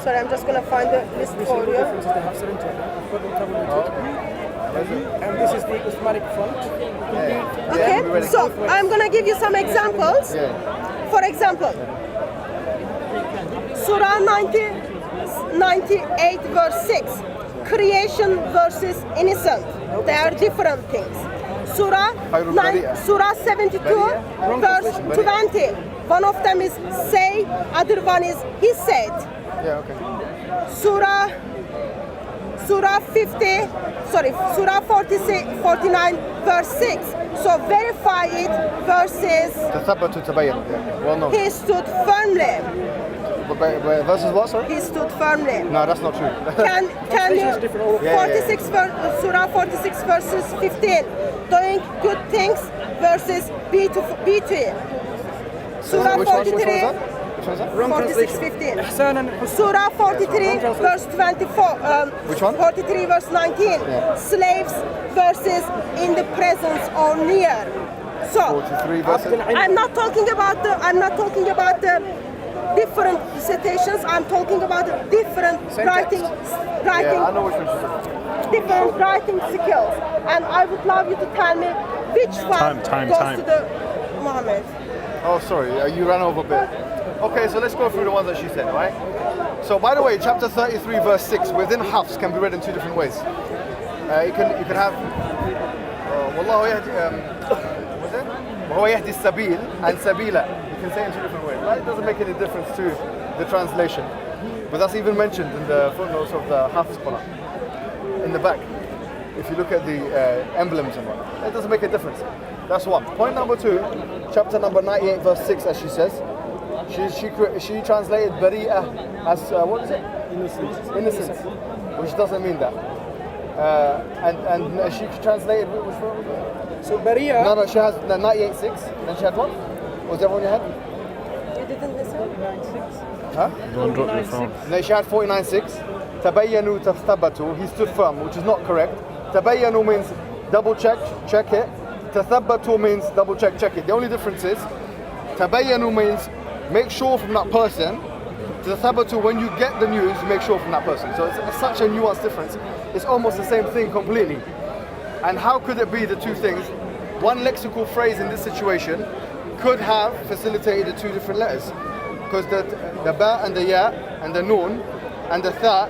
Sorry, I'm just going to find the list for you. And this is the Uthmanic font. Okay, so I'm going to give you some examples. For example, Surah 98 verse 6. Creation versus innocent. They are different things. Surah 72 verse 20. One of them is say, other one is he said. Yeah, okay. Surah 49 verse 6. So verify it versus تثبت وتبين. Well known. he stood firmly. Versus what, sorry? He stood firmly. No, that's not true. Can you Yeah, 46 Surah 46 verses 15, doing good things versus beauty. Surah Which one 43 is that? 46 15. إحسانا Surah 43 verse 24. Which one? 43 verse 19. Yeah. Slaves versus in the presence or near. So 43 verses. I'm not talking about the different citations. I'm talking about different writing Yeah, I know which one she's talking about. different writing skills. And I would love you to tell me which one goes to the Muhammad. Oh, sorry, you ran over a bit. Okay, so let's go through the ones that she said, right? So, by the way, chapter 33, verse 6, within Hafs can be read in two different ways. You can have Wallahu yahdi, what's it? وهو يهدي السبيل and sabila. You can say it in two different ways, right? It doesn't make any difference to the translation. But that's even mentioned in the footnotes of the Hafs Qur'an. In the back, if you look at the emblems and whatnot, it doesn't make a difference. That's one. Point number two, chapter number 98, verse 6, as she says, she translated bari'ah as, what is it? Innocence. Which doesn't mean that. And she translated, which one was it? So Bariya. No, she has the 98.6, then she had what? Was that one you had? You didn't listen? Huh? Don't drop your phone. No, she had 49.6. Tabayyanu tathabatu, he stood firm, which is not correct. Tabayyanu means double check it. Tathabatu means double check it. The only difference is, tabayyanu means make sure from that person. Tathabatu, when you get the news, you make sure from that person. So it's such a nuanced difference. It's almost the same thing completely. And how could it be the two things? One lexical phrase in this situation could have facilitated the two different letters. Because the ba and the ya and the noon and the tha,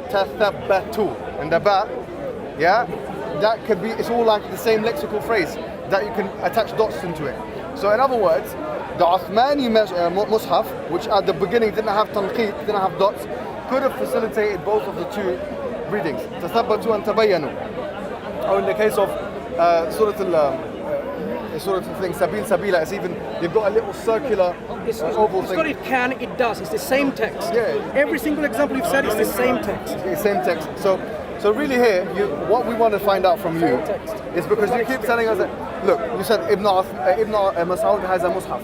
tathabatu, and the ba, yeah, that could be, it's all like the same lexical phrase that you can attach dots into it. So in other words, the Uthmani Mus'haf, which at the beginning didn't have tanqeed, didn't have dots, could have facilitated both of the two readings, tathabatu and tabayyanu. Or in the case of sort of thing, sabil sabila, it's even, you've got a little circular oval It's thing. not it can, it does. It's the same text. Yeah. Every single example you've said is the same text. Same text. So really here, what we want to find out from you is because you keep telling us that, look, you said Ibn Mas'ud has a mushaf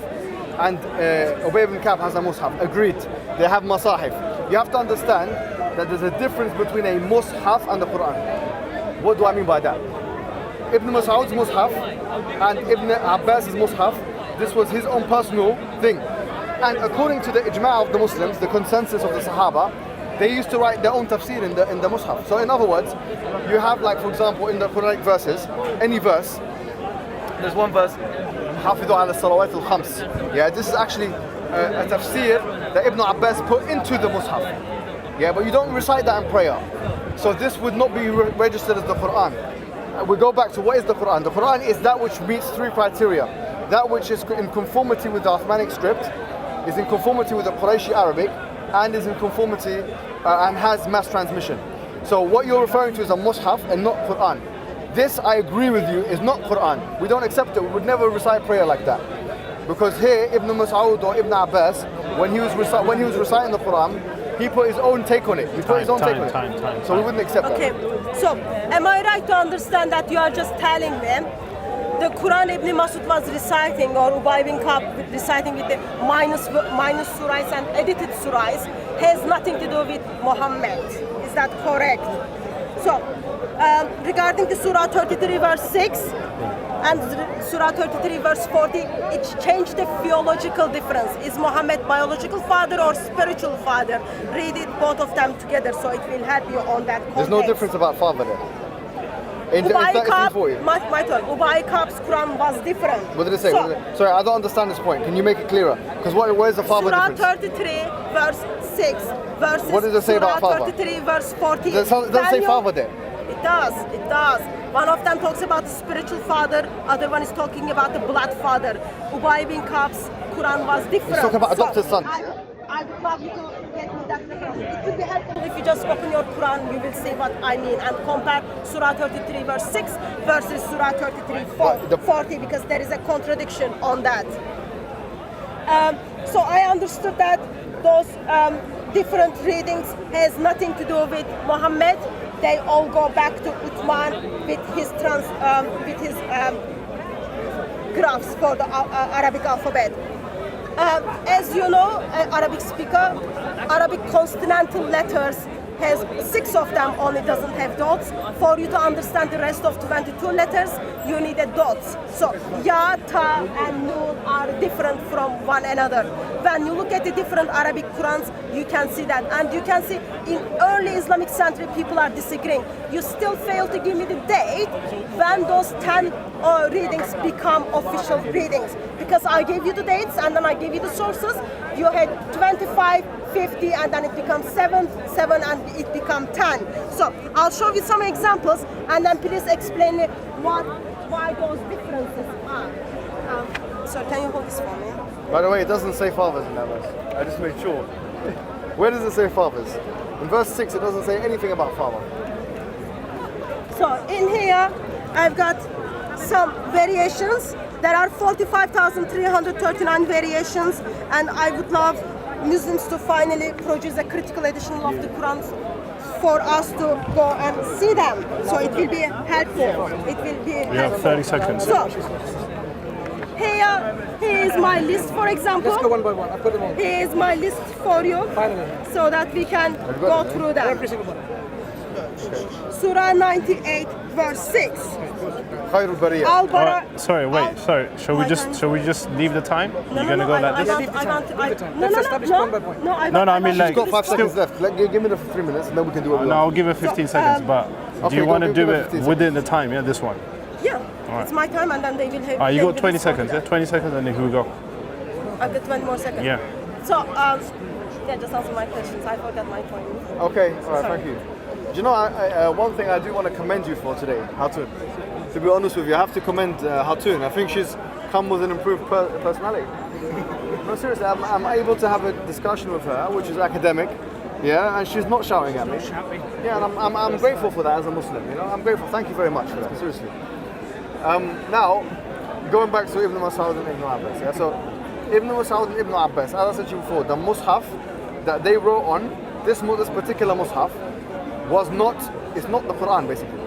and Ubay ibn Ka'b has a mushaf. Agreed. They have masahif. You have to understand that there's a difference between a mushaf and the Qur'an. What do I mean by that? Ibn Mas'ud's mushaf and Ibn Abbas's mushaf, this was his own personal thing. And according to the ijma' of the Muslims, the consensus of the Sahaba, they used to write their own tafsir in the mushaf. So in other words, you have, like, for example, in the Quranic verses, any verse, there's one verse, حافظوا على الصلوات الخمس. Yeah, this is actually a tafsir that Ibn Abbas put into the mushaf. Yeah, but you don't recite that in prayer. So this would not be registered as the Qur'an. We go back to what is the Qur'an. The Qur'an is that which meets three criteria. That which is in conformity with the Uthmanic script, is in conformity with the Qurayshi Arabic, and is in conformity and has mass transmission. So what you're referring to is a mushaf and not Qur'an. This, I agree with you, is not Qur'an. We don't accept it. We would never recite prayer like that. Because here, Ibn Mas'ud or Ibn Abbas, when he was reciting the Qur'an, he put his own take on it. He put his own take on it. So we wouldn't accept Okay, that. so am I right to understand that you are just telling them the Quran Ibn Masud was reciting, or Ubay bin Ka'b reciting with the minus surahs and edited surahs, has nothing to do with Muhammad? Is that correct? So, regarding the Surah 33 verse 6 and Surah 33 verse 40, it changed the theological difference. Is Muhammad biological father or spiritual father? Read it, both of them together, so it will help you on that context. There's no difference about father there. In Ubay 3340. my turn. Ubay Kab's Quran was different. What did it say? So, Sorry, I don't understand this point. Can you make it clearer? Because where's the father Surah difference? 33, verse 6, verses What does it say about Surah father? 33, verse 14. It doesn't say father there. It does. One of them talks about the spiritual father, other one is talking about the blood father. Ubay bin Kab's Quran was different. He's talking about adopted son. I would love you to get me that reference. It would be helpful if you just open your Quran, you will see what I mean, and compare Surah 33 verse 6 versus Surah 33 40, because there is a contradiction on that. So I understood that those different readings has nothing to do with Muhammad. They all go back to Uthman with his graphs for the Arabic alphabet. As you know, Arabic speaker, Arabic consonantal letters has 6 of them, only doesn't have dots. For you to understand the rest of 22 letters, you need a dots. So Ya, Ta, and Nun are different from one another. When you look at the different Arabic Qurans, you can see that. And you can see in early Islamic century, people are disagreeing. You still fail to give me the date when those 10 readings become official readings. Because I gave you the dates and then I gave you the sources. You had 25, 50, and then it becomes 7, and it becomes 10. So I'll show you some examples, and then please explain why those differences are. So can you hold this for me? By the way, it doesn't say fathers in that verse. I just made sure. Where does it say fathers? In verse 6, it doesn't say anything about father. So in here, I've got some variations. There are 45,339 variations, and I would love Muslims to finally produce a critical edition of the Quran for us to go and see them. So it will be helpful. It will be We have 30 seconds. So here is my list, for example. Let's go one by one. I put them on. Here is my list for you, Finally. so that we can go through them. Every single one. Surah 98, verse 6. Khairul Bariyah. Al-Bara. Sorry, wait. Sorry. Shall we just leave the time? You're gonna go like this? Leave the time. Let's establish point by point. No, I mean like. She's got 5 still- seconds left. Give me the 3 minutes, and then we can do what we No, I'll want. give it 15 seconds. But do you go want to give do it it 15 within the time? Yeah, this one. Yeah, it's my time, and then they will have. You they got will 20 respond seconds. to Yeah, that. 20 seconds, and then here we go. I've got 20 more seconds. Yeah. So, just answer my questions. I forgot my point. Okay, all right, thank you. Do you know, one thing I do want to commend you for today, Hatun. To be honest with you, I have to commend Hatun. I think she's come with an improved personality. No, seriously, I'm able to have a discussion with her, which is academic, yeah, and she's not shouting at me. Yeah, and I'm grateful for that as a Muslim, you know, I'm grateful. Thank you very much for that, seriously. Now, going back to Ibn Mas'ud and Ibn Abbas, yeah, so Ibn Mas'ud and Ibn Abbas, as I said to you before, the Mus'haf that they wrote on, this particular Mus'haf, it's not the Qur'an basically.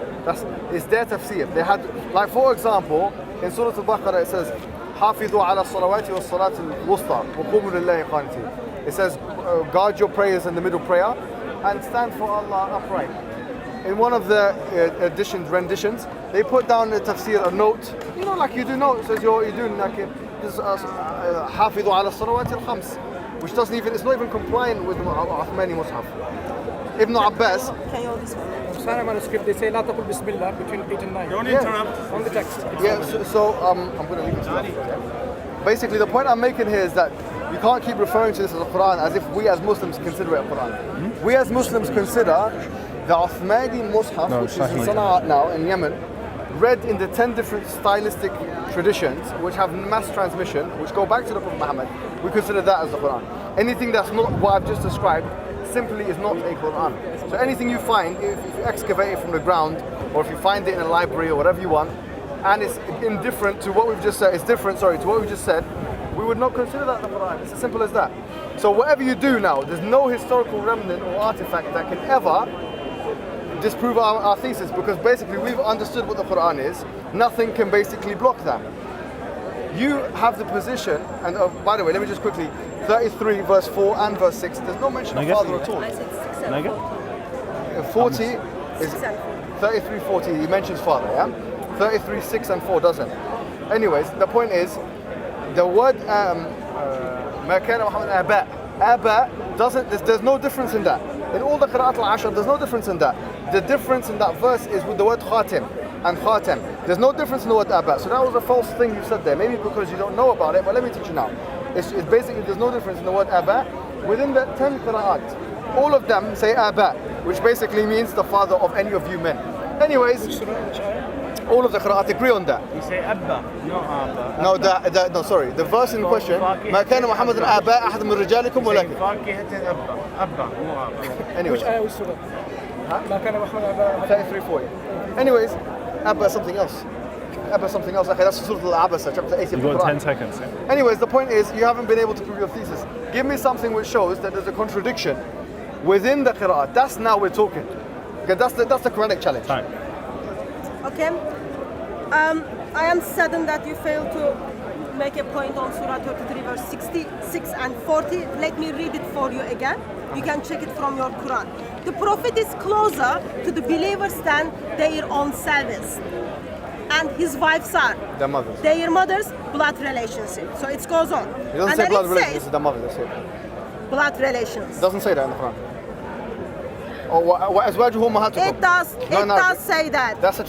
It's their tafsir. They had, like for example, in Surah Al-Baqarah it says, حافظوا على الصلوات والصلاة الوسطى وقوموا لله قانتين. It says, guard your prayers in the middle prayer and stand for Allah upright. In one of the renditions, they put down the tafsir, a note, you know, like you do notes, as you're doing like حافظوا على الصلوات الخمس, which doesn't even, it's not even compliant with the Uthmani Mus'haf. Ibn Abbas. Can you hold this one? Sana manuscript, they say لا تقل بسم الله between 8 and 9. Don't interrupt. On the text. Yeah, so I'm going to leave it to that. Yeah? Basically, the point I'm making here is that you can't keep referring to this as a Quran as if we as Muslims consider it a Quran. We as Muslims consider the Uthmani Mus'haf, which is in Sana'a now in Yemen, read in the 10 different stylistic traditions which have mass transmission, which go back to the Prophet Muhammad. We consider that as the Quran. Anything that's not what I've just described simply is not a Quran. So anything you find, if you excavate it from the ground, or if you find it in a library or whatever you want, and it's indifferent to what we've just said, to what we just said, we would not consider that the Quran. It's as simple as that. So whatever you do now, there's no historical remnant or artifact that can ever disprove our thesis, because basically we've understood what the Quran is. Nothing can basically block that. You have the position, and by the way, let me just quickly, 33 verse 4 and verse 6, there's no mention of father at all. I said 6 and 40 is 6 and 33, 40, he mentions father, yeah? 33, 6 and 4 doesn't. Anyways, the point is, the word ما كان محمد Aba doesn't, there's no difference in that. In all the Qira'at al-Ashr, there's no difference in that. The difference in that verse is with the word khatim. and khatam. There's no difference in the word aba. So that was a false thing you said there. Maybe because you don't know about it, but let me teach you now. It's basically, there's no difference in the word aba. Within the 10 qira'at, all of them say aba, which basically means the father of any of you men. Anyways, all of the qira'at agree on that. You say Abba, not Abba. No, sorry. The verse in question, ما كان محمد آباء أحد من رجالكم ولكن. فاكهة Abba, مو Abba. Anyways, which ayah which surah? ما كان محمد أبا 33:40. Anyways, Abba is something else. Abba is something else. Okay, that's Surah Al-Abasa, chapter 80 of You the got Qur'an. 10 seconds. Yeah. Anyways, the point is, you haven't been able to prove your thesis. Give me something which shows that there's a contradiction within the qira'at. That's now we're talking. Okay, that's the Quranic challenge. Time. Okay. I am saddened that you failed to make a point on Surah 33 verse 66 and 40. Let me read it for you again. You can check it from your Quran. The Prophet is closer to the believers than their own selves. And his wives are Their mothers. their mothers' blood relationship. So it goes on. It doesn't And say then blood it relations, says it's the mother, that's it. blood relations. It doesn't say that in the Quran. Or أزواجه أمهاتكم. It does. No, It no, does say that. That's a It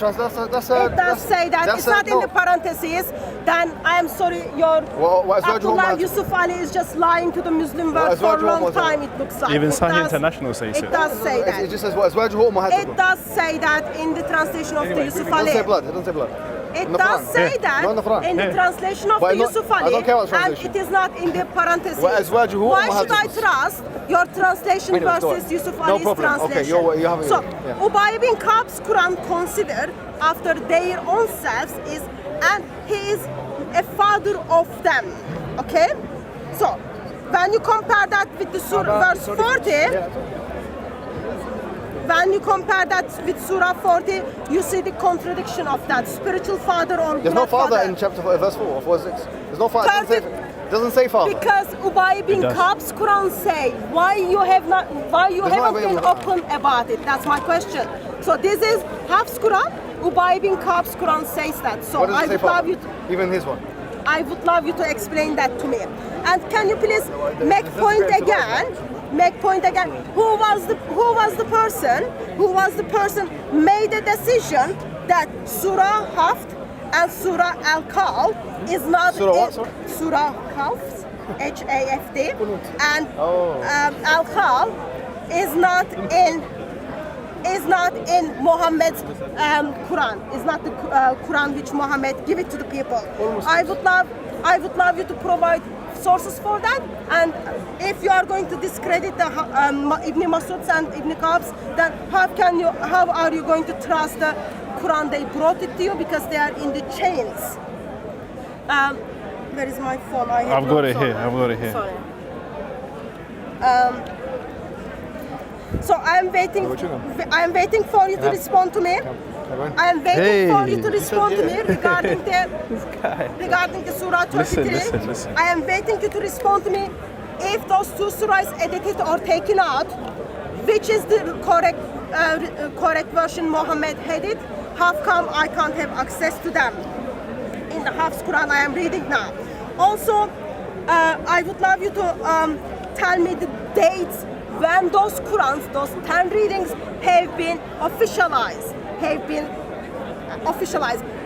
does say that. It's not in the parentheses. Then I am sorry, your وأزواجه Abdullah أمهاتكم. Yusuf Ali is just lying to the Muslim world for a وأزواجه long أمهاتكم. time. It looks like. Even It Sahih does- International says It it. does say It that. just says وأزواجه أمهاتكم. It does say that in the translation of the Yusuf It doesn't say Ali. blood. It doesn't say blood. It In the does Quran. say Yeah. that No, in the Quran. in the Yeah. translation of But the not- Yusuf I Ali, don't care what and translation. it is not in the parentheses. وأزواجه Why should I أمهاتكم. trust your translation Anyways, go versus on. Yusuf No Ali's problem. Okay, translation? you have it. So, Yeah. Ubay bin Ka'b's Quran considered after their own selves is, and he is a father of them. Okay? So, when you compare that with the surah verse 40, when you compare that with Surah 40, you see the contradiction of that spiritual father or There's no blood father in chapter verse 4 or 6. There's no father. It doesn't say father. Because Ubay bin does. Ka'b's Quran say why you haven't There's no been way of- open about it. That's my question. So this is Hafs Quran. Ubay bin Ka'b's Quran says that. So What does I it say would love father? you. Even his one. I would love you to explain that to me. And can you please make point again? Make point again. Who was the person made a decision that Surah Haft and Surah Al-Kaf is not Surah what, sorry? Surah Haft, H-A-F-D, and Oh. Al-Kaf is not in Muhammad's Quran. It's not the Quran which Muhammad give it to the people. I would love you to provide sources for that. And if you are going to discredit the Ibn Masud's and Ibn Ka'b's, then how are you going to trust the Quran? They brought it to you because they are in the chains. Where is my phone? I've got it here. I've got it here. Sorry. So I am waiting. I am waiting for you to respond to me. I am waiting for you to respond to me regarding the Surah 33. Listen. I am waiting you to respond to me if those two surahs edited or taken out, which is the correct version Muhammad had it. How come I can't have access to them? In the Hafs Quran I am reading now. Also, I would love you to tell me the dates when those Qurans, those 10 readings have been officialized.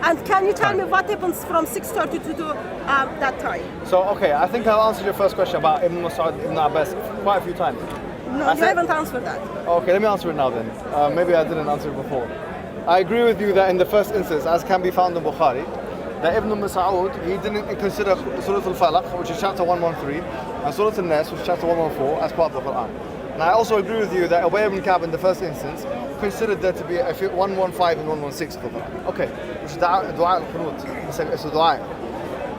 And can you tell me what happens from 6:30 to that time? So, okay, I think I've answered your first question about Ibn Mas'ud, Ibn Abbas quite a few times. No, you haven't answered that. Okay, let me answer it now then. Maybe I didn't answer it before. I agree with you that in the first instance, as can be found in Bukhari, that Ibn Mas'ud, he didn't consider Surah Al-Falaq, which is chapter 113, and Surah Al-Nas, which is chapter 114, as part of the Qur'an. And I also agree with you that Ubay ibn Ka'b in the first instance considered there to be 115 and 116 of the Qur'an. Okay, which is dua al-qunut. It's a dua.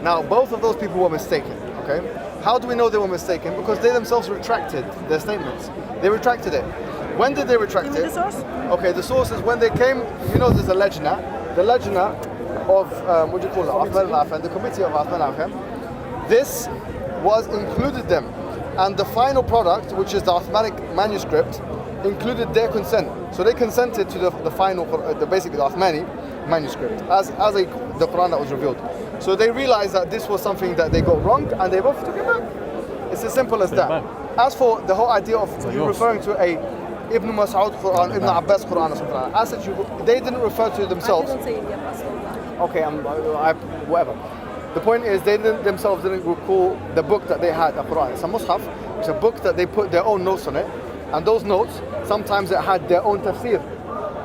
Now, both of those people were mistaken, okay? How do we know they were mistaken? Because they themselves retracted their statements. They retracted it. When did they retract Give me it? the source. Okay, the source is when they came, you know there's a lajna. The lajna of, what do you call it, Uthman al-Affan, the committee of Uthman al-Affan. This was included them. And the final product, which is the Uthmanic manuscript, included their consent. So they consented to the final, basically the Uthmani manuscript, as the Quran that was revealed. So they realized that this was something that they got wrong, and they both took it back. It's as simple as that. As for the whole idea of you referring to a Ibn Mas'ud Qur'an, Ibn Abbas Qur'an or something like that. I said they didn't refer to themselves. I didn't say Ibn Abbas والله. Okay, whatever. The point is they themselves didn't recall the book that they had, the Qur'an. It's a mushaf, it's a book that they put their own notes on it. And those notes, sometimes it had their own tafsir.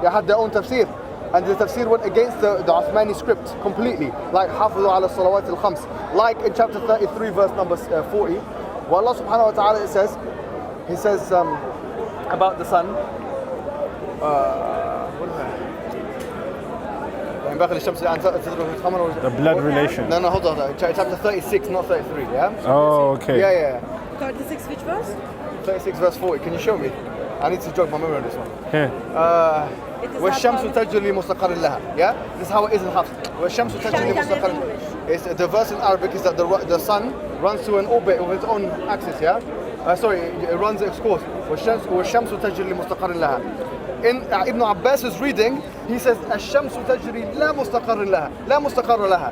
They had their own tafsir. And the tafsir went against the Uthmani script completely. Like Hafizu ala salawat al-khams. Like in chapter 33 verse number 40. Where Allah subhanahu wa ta'ala He says about the sun. What is that? The blood relation. No, hold on. Chapter 36, not 33, yeah? Oh, okay. Yeah. 36 which verse? 36 verse 40. Can you show me? I need to jog my memory on this one. Here. والشمس تجري لمستقر لها. Yeah? This is how it is in Hafs. والشمس تجري لمستقر. It's the verse in Arabic is that the sun runs through an orbit of its own axis, yeah? It runs its course. والشمس تجري لمستقر لها. In Ibn Abbas' reading, he says الشمس تجري لا مستقر لها. لا مستقر لها.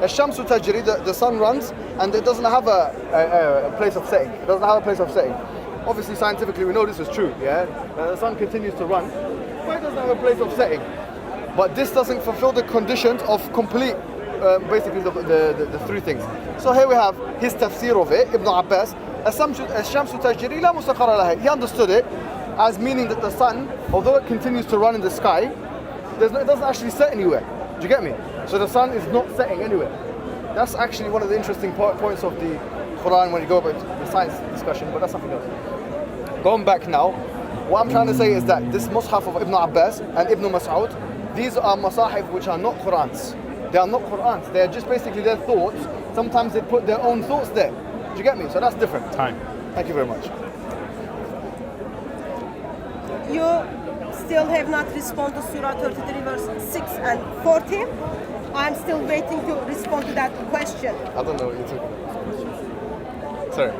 الشمس تجري, the sun runs and it doesn't have a place of setting. It doesn't have a place of setting. Obviously, scientifically, we know this is true, yeah? The sun continues to run, but it doesn't have a place of setting. But this doesn't fulfill the conditions of complete, basically, the three things. So here we have his tafsir of it, Ibn Abbas. الشمس تجري لا مستقر لها. He understood it as meaning that the sun, although it continues to run in the sky, it doesn't actually set anywhere. Do you get me? So the sun is not setting anywhere. That's actually one of the interesting points of the Qur'an when you go about the science discussion, but that's something else. Going back now, what I'm trying to say is that this mushaf of Ibn Abbas and Ibn Mas'ud, these are masahif which are not Qur'ans. They are not Qur'ans. They are just basically their thoughts. Sometimes they put their own thoughts there. Do you get me? So that's different. Time. Thank you very much. You still have not responded to Surah 33 verse 6 and 40. I'm still waiting to respond to that question. I don't know what you're talking about. Sorry.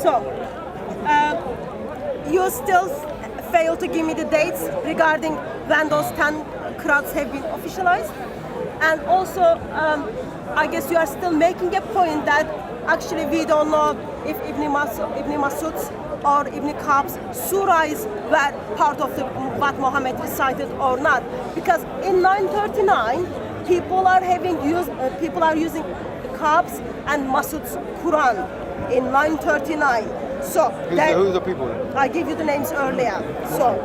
So, you still fail to give me the dates regarding when those 10 crowds have been officialized. And also, I guess you are still making a point that actually we don't know if Ibn Mas'ud's or Ibn Ka'b's surahs were part of what Muhammad recited or not. Because in 939, people are using Ka'b's and Mas'ud's Quran in 939. So Who's the people? I gave you the names earlier. So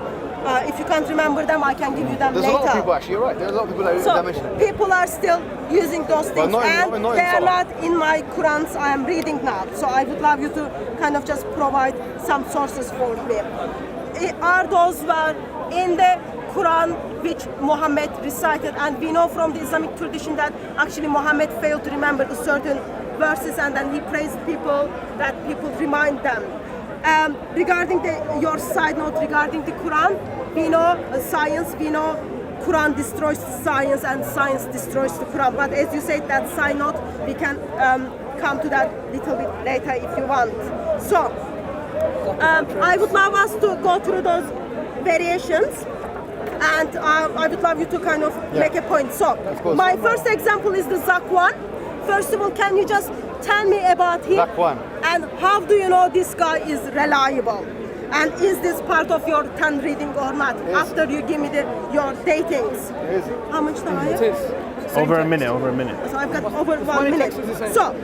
if you can't remember them, I can give you them There's later. a lot of people actually, you're right. There's a lot of people that mention it. People are still using those things, not and in they are Salah. not in my Qur'ans I am reading now. So I would love you to kind of just provide some sources for me. Are those were in the Quran which Muhammad recited? And we know from the Islamic tradition that actually Muhammad failed to remember the certain verses, and then he praised people that people remind them. Regarding your side note regarding the Quran, we know science, we know Quran destroys science and science destroys the Quran. But as you said, that side note, we can come to that little bit later if you want. So, I would love us to go through those variations, and I would love you to kind of make a point. So, my first example is the Zakwan. First of all, can you just tell me about him? Zakwan. And how do you know this guy is reliable? And is this part of your 10 reading or not? After you give me your datings. It is. How much time? It is. Over a minute. So I've got over 1 minute. So,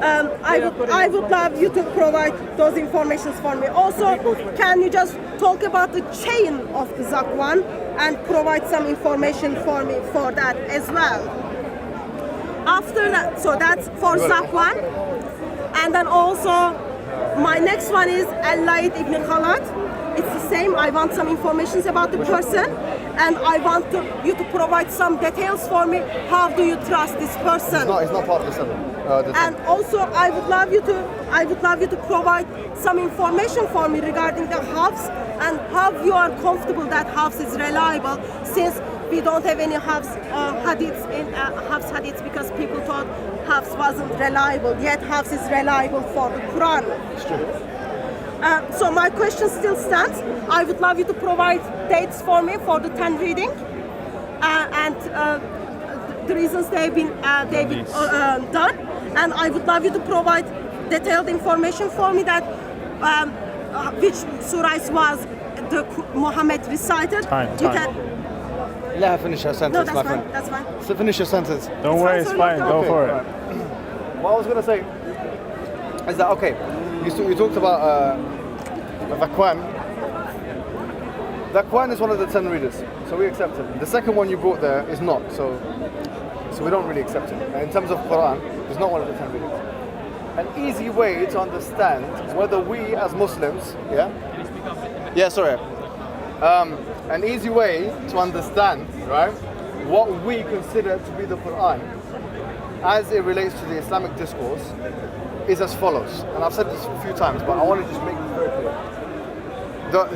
I would love you to provide those informations for me. Also, can you just talk about the chain of the Zakwan and provide some information for me for that as well? After that, so that's for Zakwan. And then also, my next one is Al-Laid ibn Khalad. It's the same. I want some information about the person, and I want you to provide some details for me. How do you trust this person? It's not part of the seven. And also, I would love you to provide some information for me regarding the Hafs and how you are comfortable that Hafs is reliable, since we don't have any Hafs hadiths because people thought Hafs wasn't reliable. Yet Hafs is reliable for the Quran. It's true. So my question still stands. I would love you to provide dates for me for the 10 reading, and the reasons they've been done. And I would love you to provide detailed information for me that which surahs was the Muhammad recited. Time. Let her finish her No, sentence, that's my fine. friend. That's fine. So finish your sentence. Don't worry, it's fine. Go Okay. for it. What I was going to say is that, okay, you talked about the Qur'an. The Qur'an is one of the 10 readers, so we accept it. The second one you brought there is not, so we don't really accept it. And in terms of Qur'an, it's not one of the 10 readers. An easy way to understand whether we as Muslims, an easy way to understand, right, what we consider to be the Qur'an as it relates to the Islamic discourse is as follows. And I've said this a few times, but I want to just make this very clear.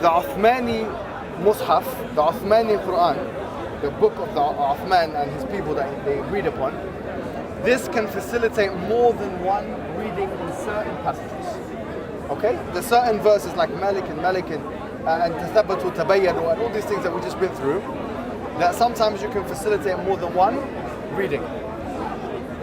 The Uthmani Mus'haf, the Uthmani Qur'an, the book of the Uthman and his people that they read upon, this can facilitate more than one reading in certain passages. Okay? There's certain verses like Malik and Tathabatu Tabayyanu and all these things that we just been through, that sometimes you can facilitate more than one reading.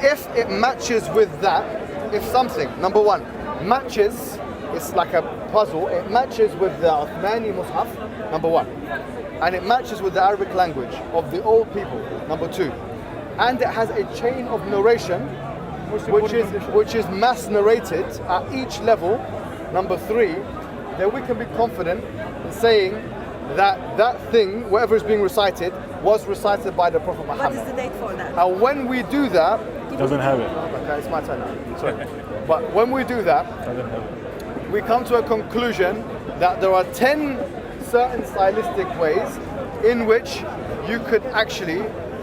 If it matches with that, if something, number one, matches, it's like a puzzle, it matches with the Uthmani Mus'haf, number one, and it matches with the Arabic language of the old people, number two, and it has a chain of narration which is mass narrated at each level, number three, then we can be confident in saying that thing, whatever is being recited, was recited by the Prophet Muhammad. What is the date for that? And when we do that, Doesn't have it. okay, it's my turn now. Sorry. But when we do that, Doesn't have it. we come to a conclusion that there are 10 certain stylistic ways in which you could actually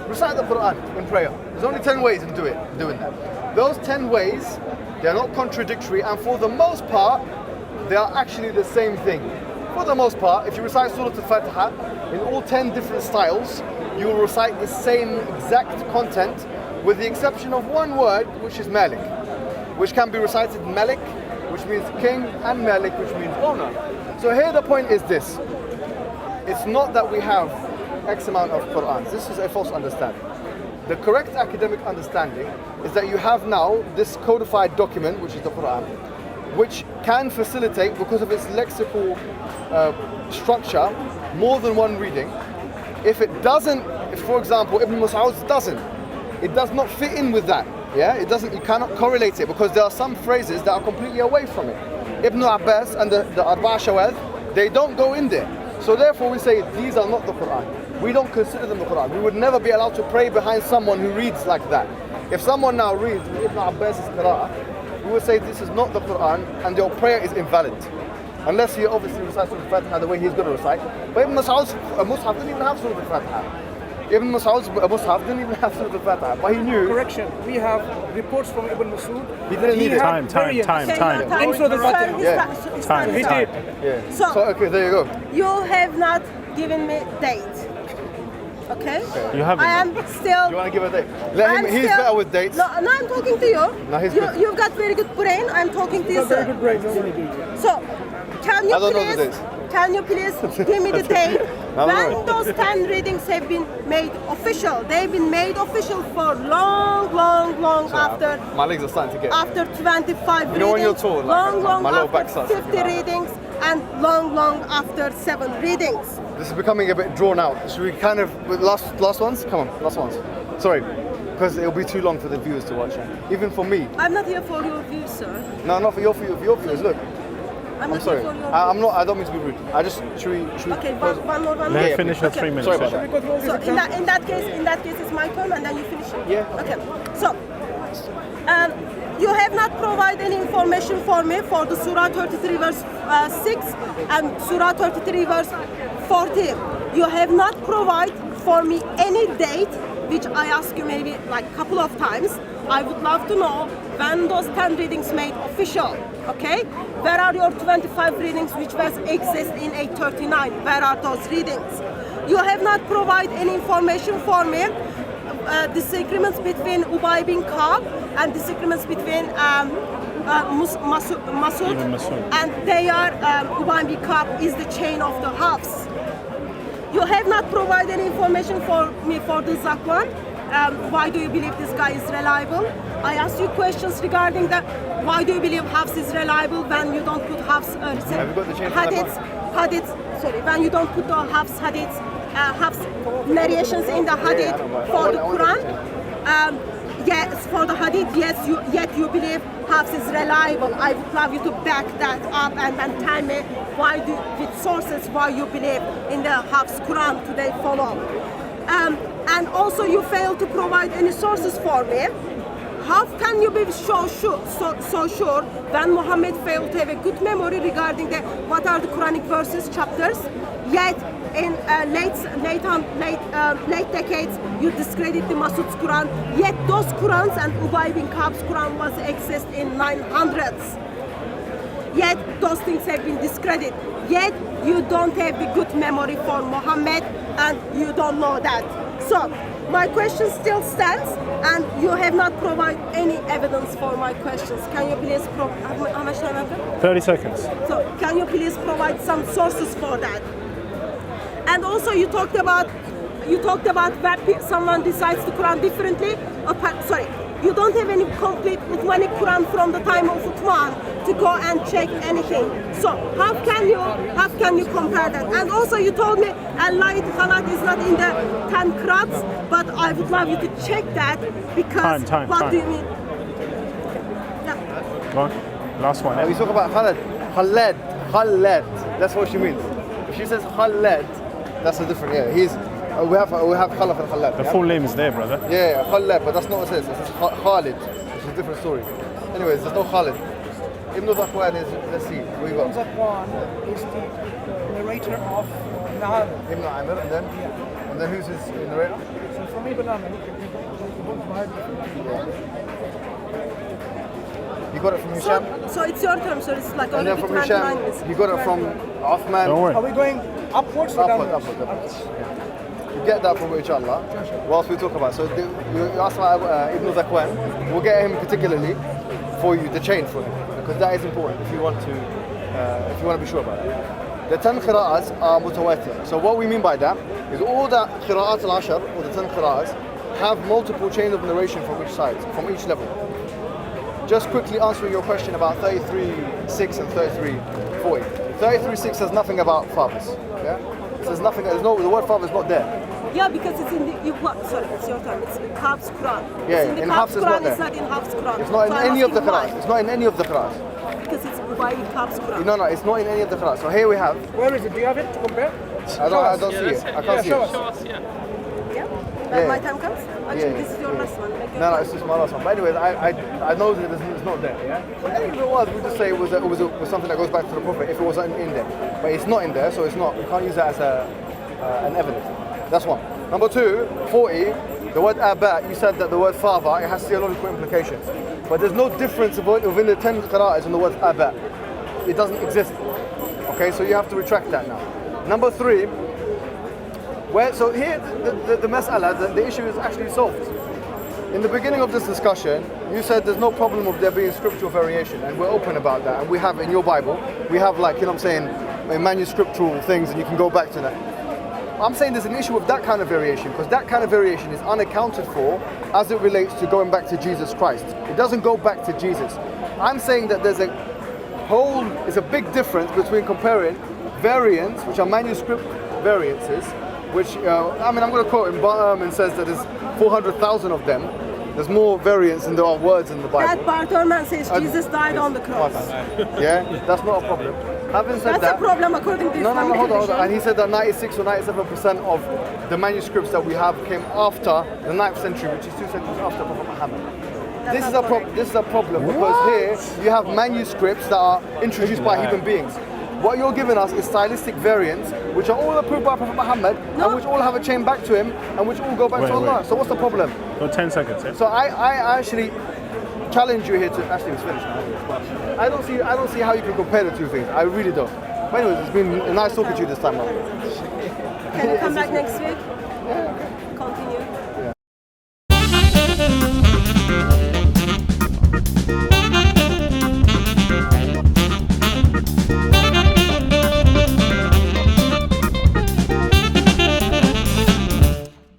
recite the Qur'an in prayer. There's only 10 ways in doing that. Those 10 ways, they're not contradictory, and for the most part, they are actually the same thing. For the most part, if you recite Surah Al-Fatiha in all 10 different styles, you will recite the same exact content with the exception of one word, which is Malik, which can be recited Malik, which means king, and Malik, which means owner. So here the point is this. It's not that we have X amount of Qur'ans. This is a false understanding. The correct academic understanding is that you have now this codified document, which is the Qur'an, which can facilitate, because of its lexical structure, more than one reading. If it doesn't, if for example Ibn Mas'ud's doesn't, it does not fit in with that. Yeah, it doesn't. You cannot correlate it because there are some phrases that are completely away from it. Ibn Abbas and the Arba'a Shawadh, they don't go in there. So therefore we say these are not the Qur'an. We don't consider them the Qur'an. We would never be allowed to pray behind someone who reads like that. If someone now reads with Ibn Abbas's Qira'ah, we would say this is not the Qur'an and your prayer is invalid. Unless he obviously recites Surah Al-Fatiha the way he's going to recite. But Ibn Mas'ud's Mus'haf didn't even have Surah Al-Fatiha. Ibn Mas'ud's Mus'haf didn't even have Surah Al-Fatiha. But he knew. Correction. We have reports from Ibn Mas'ud. He didn't need it. Time. Okay, your time. In Surah Al-Fatiha. Yeah. It's Time. He did. Yeah. So- Okay, there you go. You have not given me date. Okay? You haven't. I am still. Do you want to give a date? Let him. He's better with dates. No, I'm talking to you. No, he's good. You've got very good brain. I'm talking to you, Very sir. good brain. So, can you I don't know the please? dates. Can you please give me the date don't when know. those 10 readings have been made official? They've been made official for long after. My legs are starting to get. After 25 You know when you're readings, tall, like, long my lower after back starts to 50 give out. readings, and long after 7 readings. This is becoming a bit drawn out. Should we kind of with last ones? Come on, last ones. Sorry, because it'll be too long for the viewers to watch. Even for me. I'm not here for your views, sir. No, not for your viewers. Look, I'm I'm not sorry. here for your I'm not. I don't mean to be rude. I just should we Okay, close- one more. Let Yeah, her finish her okay. 3 minutes. Sorry about session. that. So in that case, it's my turn, and then you finish it. Yeah. Okay. So, you have not provided any information for me for the Surah 33 verse 6 and Surah 33 verse 14. You have not provided for me any date, which I asked you maybe like a couple of times. I would love to know when those 10 readings made official. Okay? Where are your 25 readings which was exist in 839? Where are those readings? You have not provided any information for me. Disagreements between Ubay bin Ka'b and disagreements between Masud, Ibn Mas'ud. and they are Ubay bin Ka'b is the chain of the Hafs. You have not provided any information for me for the Zakwan why do you believe this guy is reliable? I asked you questions regarding the why do you believe Hafs is reliable when you don't put Hafs Have you got the chain for hadiths, sorry, when you don't put the Hafs hadiths, Hafs narrations in the hadith for the Quran. Yes, for the hadith, yes, yet you believe Hafs is reliable. I would love you to back that up and tell me with sources why you believe in the Hafs Quran today follow. And also you fail to provide any sources for me. How can you be so sure when Muhammad failed to have a good memory regarding what are the Quranic verses, chapters, yet in late decades you discredit the Masud's Quran, yet those Qurans and Ubay bin Ka'b's Quran was exist in 900s. Yet those things have been discredited. Yet you don't have the good memory for Muhammad and you don't know that. So my question still stands and you have not provided any evidence for my questions. Can you please how much time have you? 30 seconds. So can you please provide some sources for that? And also you talked about when someone decides the Quran differently. Sorry, you don't have any complete Uthmanic Quran from the time of Uthman to go and check anything. So how can you compare that? And also you told me Al-Layt Khalat is not in the 10 Qurans, but I would love you to check that because what do you mean? Yeah. Go on. Last one. We talk about Khaled. That's what she means. If she says Khaled, that's a different. Yeah, we have Khalaf and Khaled. The full name is there, brother. Yeah, Khaled, but that's not what it says. It says Khalid, which is a different story. Anyways, there's no Khalid. Ibn Zakwan is, let's see, we Ibn got Zakwan is the narrator of Nahar. Ibn Amir, and then who's his narrator? So from Ibn Amir, You got it from Hisham? So it's your term, so it's like And then already from 29 minutes. Hisham, you got it from Uthman. Don't worry. are we going upwards or downwards? Upwards. You get that from inshallah, whilst we talk about. So you asked about Ibn Zakwan, we'll get him particularly for you, the chain for him, because that is important if you want to be sure about it. The 10 qira'ats are mutawatir. So what we mean by that is all the qira'at al-ashar, or the 10 qira'ats, have multiple chains of narration from each side, from each level. Just quickly answering your question about 33.6 and 33.40. 33.6 says nothing about fathers. Yeah? It says nothing, the word father is not there. Yeah, because it's in sorry, it's your term. It's in Hafs Quran. Yeah, it's in the in Hafs Hafs Quran, it's not there. it's not in Hafs Quran. It's not in So any of the asking why. Qur'ans. It's not in any of the Qur'ans. Because it's by Hafs Quran. No, it's not in any of the Qur'ans. So here we have. Where is it? Do you have it to compare? I don't see it. I can't see show it. us. Yeah? When Yeah. my time comes? Actually, Yeah. this is your last one. Like, No, it's just my last one. But anyways, I know that it's not there. Yeah. But if it was, we just say it was something that goes back to the Prophet. If it was in there, but it's not in there, so it's not. We can't use that as an evidence. That's one. Number two, 40. The word Aba, you said that the word father, it has theological implications. But there's no difference within the 10 qira'ahs in the word Aba. It doesn't exist. Okay, so you have to retract that now. Number three, so here the mas'ala, the issue is actually solved. In the beginning of this discussion, you said there's no problem of there being scriptural variation, and we're open about that. And we have in your Bible, we have manuscriptural things, and you can go back to that. I'm saying there's an issue with that kind of variation, because that kind of variation is unaccounted for as it relates to going back to Jesus Christ. It doesn't go back to Jesus. I'm saying that there's a big difference between comparing variants, which are manuscript variances, which, I'm going to quote him, Bartman says that there's 400,000 of them. There's more variants than there are words in the Bible. that Bartman says Jesus died on the cross. Yeah, that's not a problem. Having said That's that, a problem according to No, Islamic hold on. tradition. And he said that 96 or 97% of the manuscripts that we have came after the 9th century, which is 2 centuries after Prophet Muhammad. This is a problem because here you have manuscripts that are introduced by human beings. What you're giving us is stylistic variants, which are all approved by Prophet Muhammad, and which all have a chain back to him, and which all go back to Allah. So what's the problem? Got 10 seconds. Yeah? So I actually challenge you here to actually it's finished now. I don't see how you can compare the two things. I really don't. But anyways, it's been nice talking to you this time. Can you come back next week?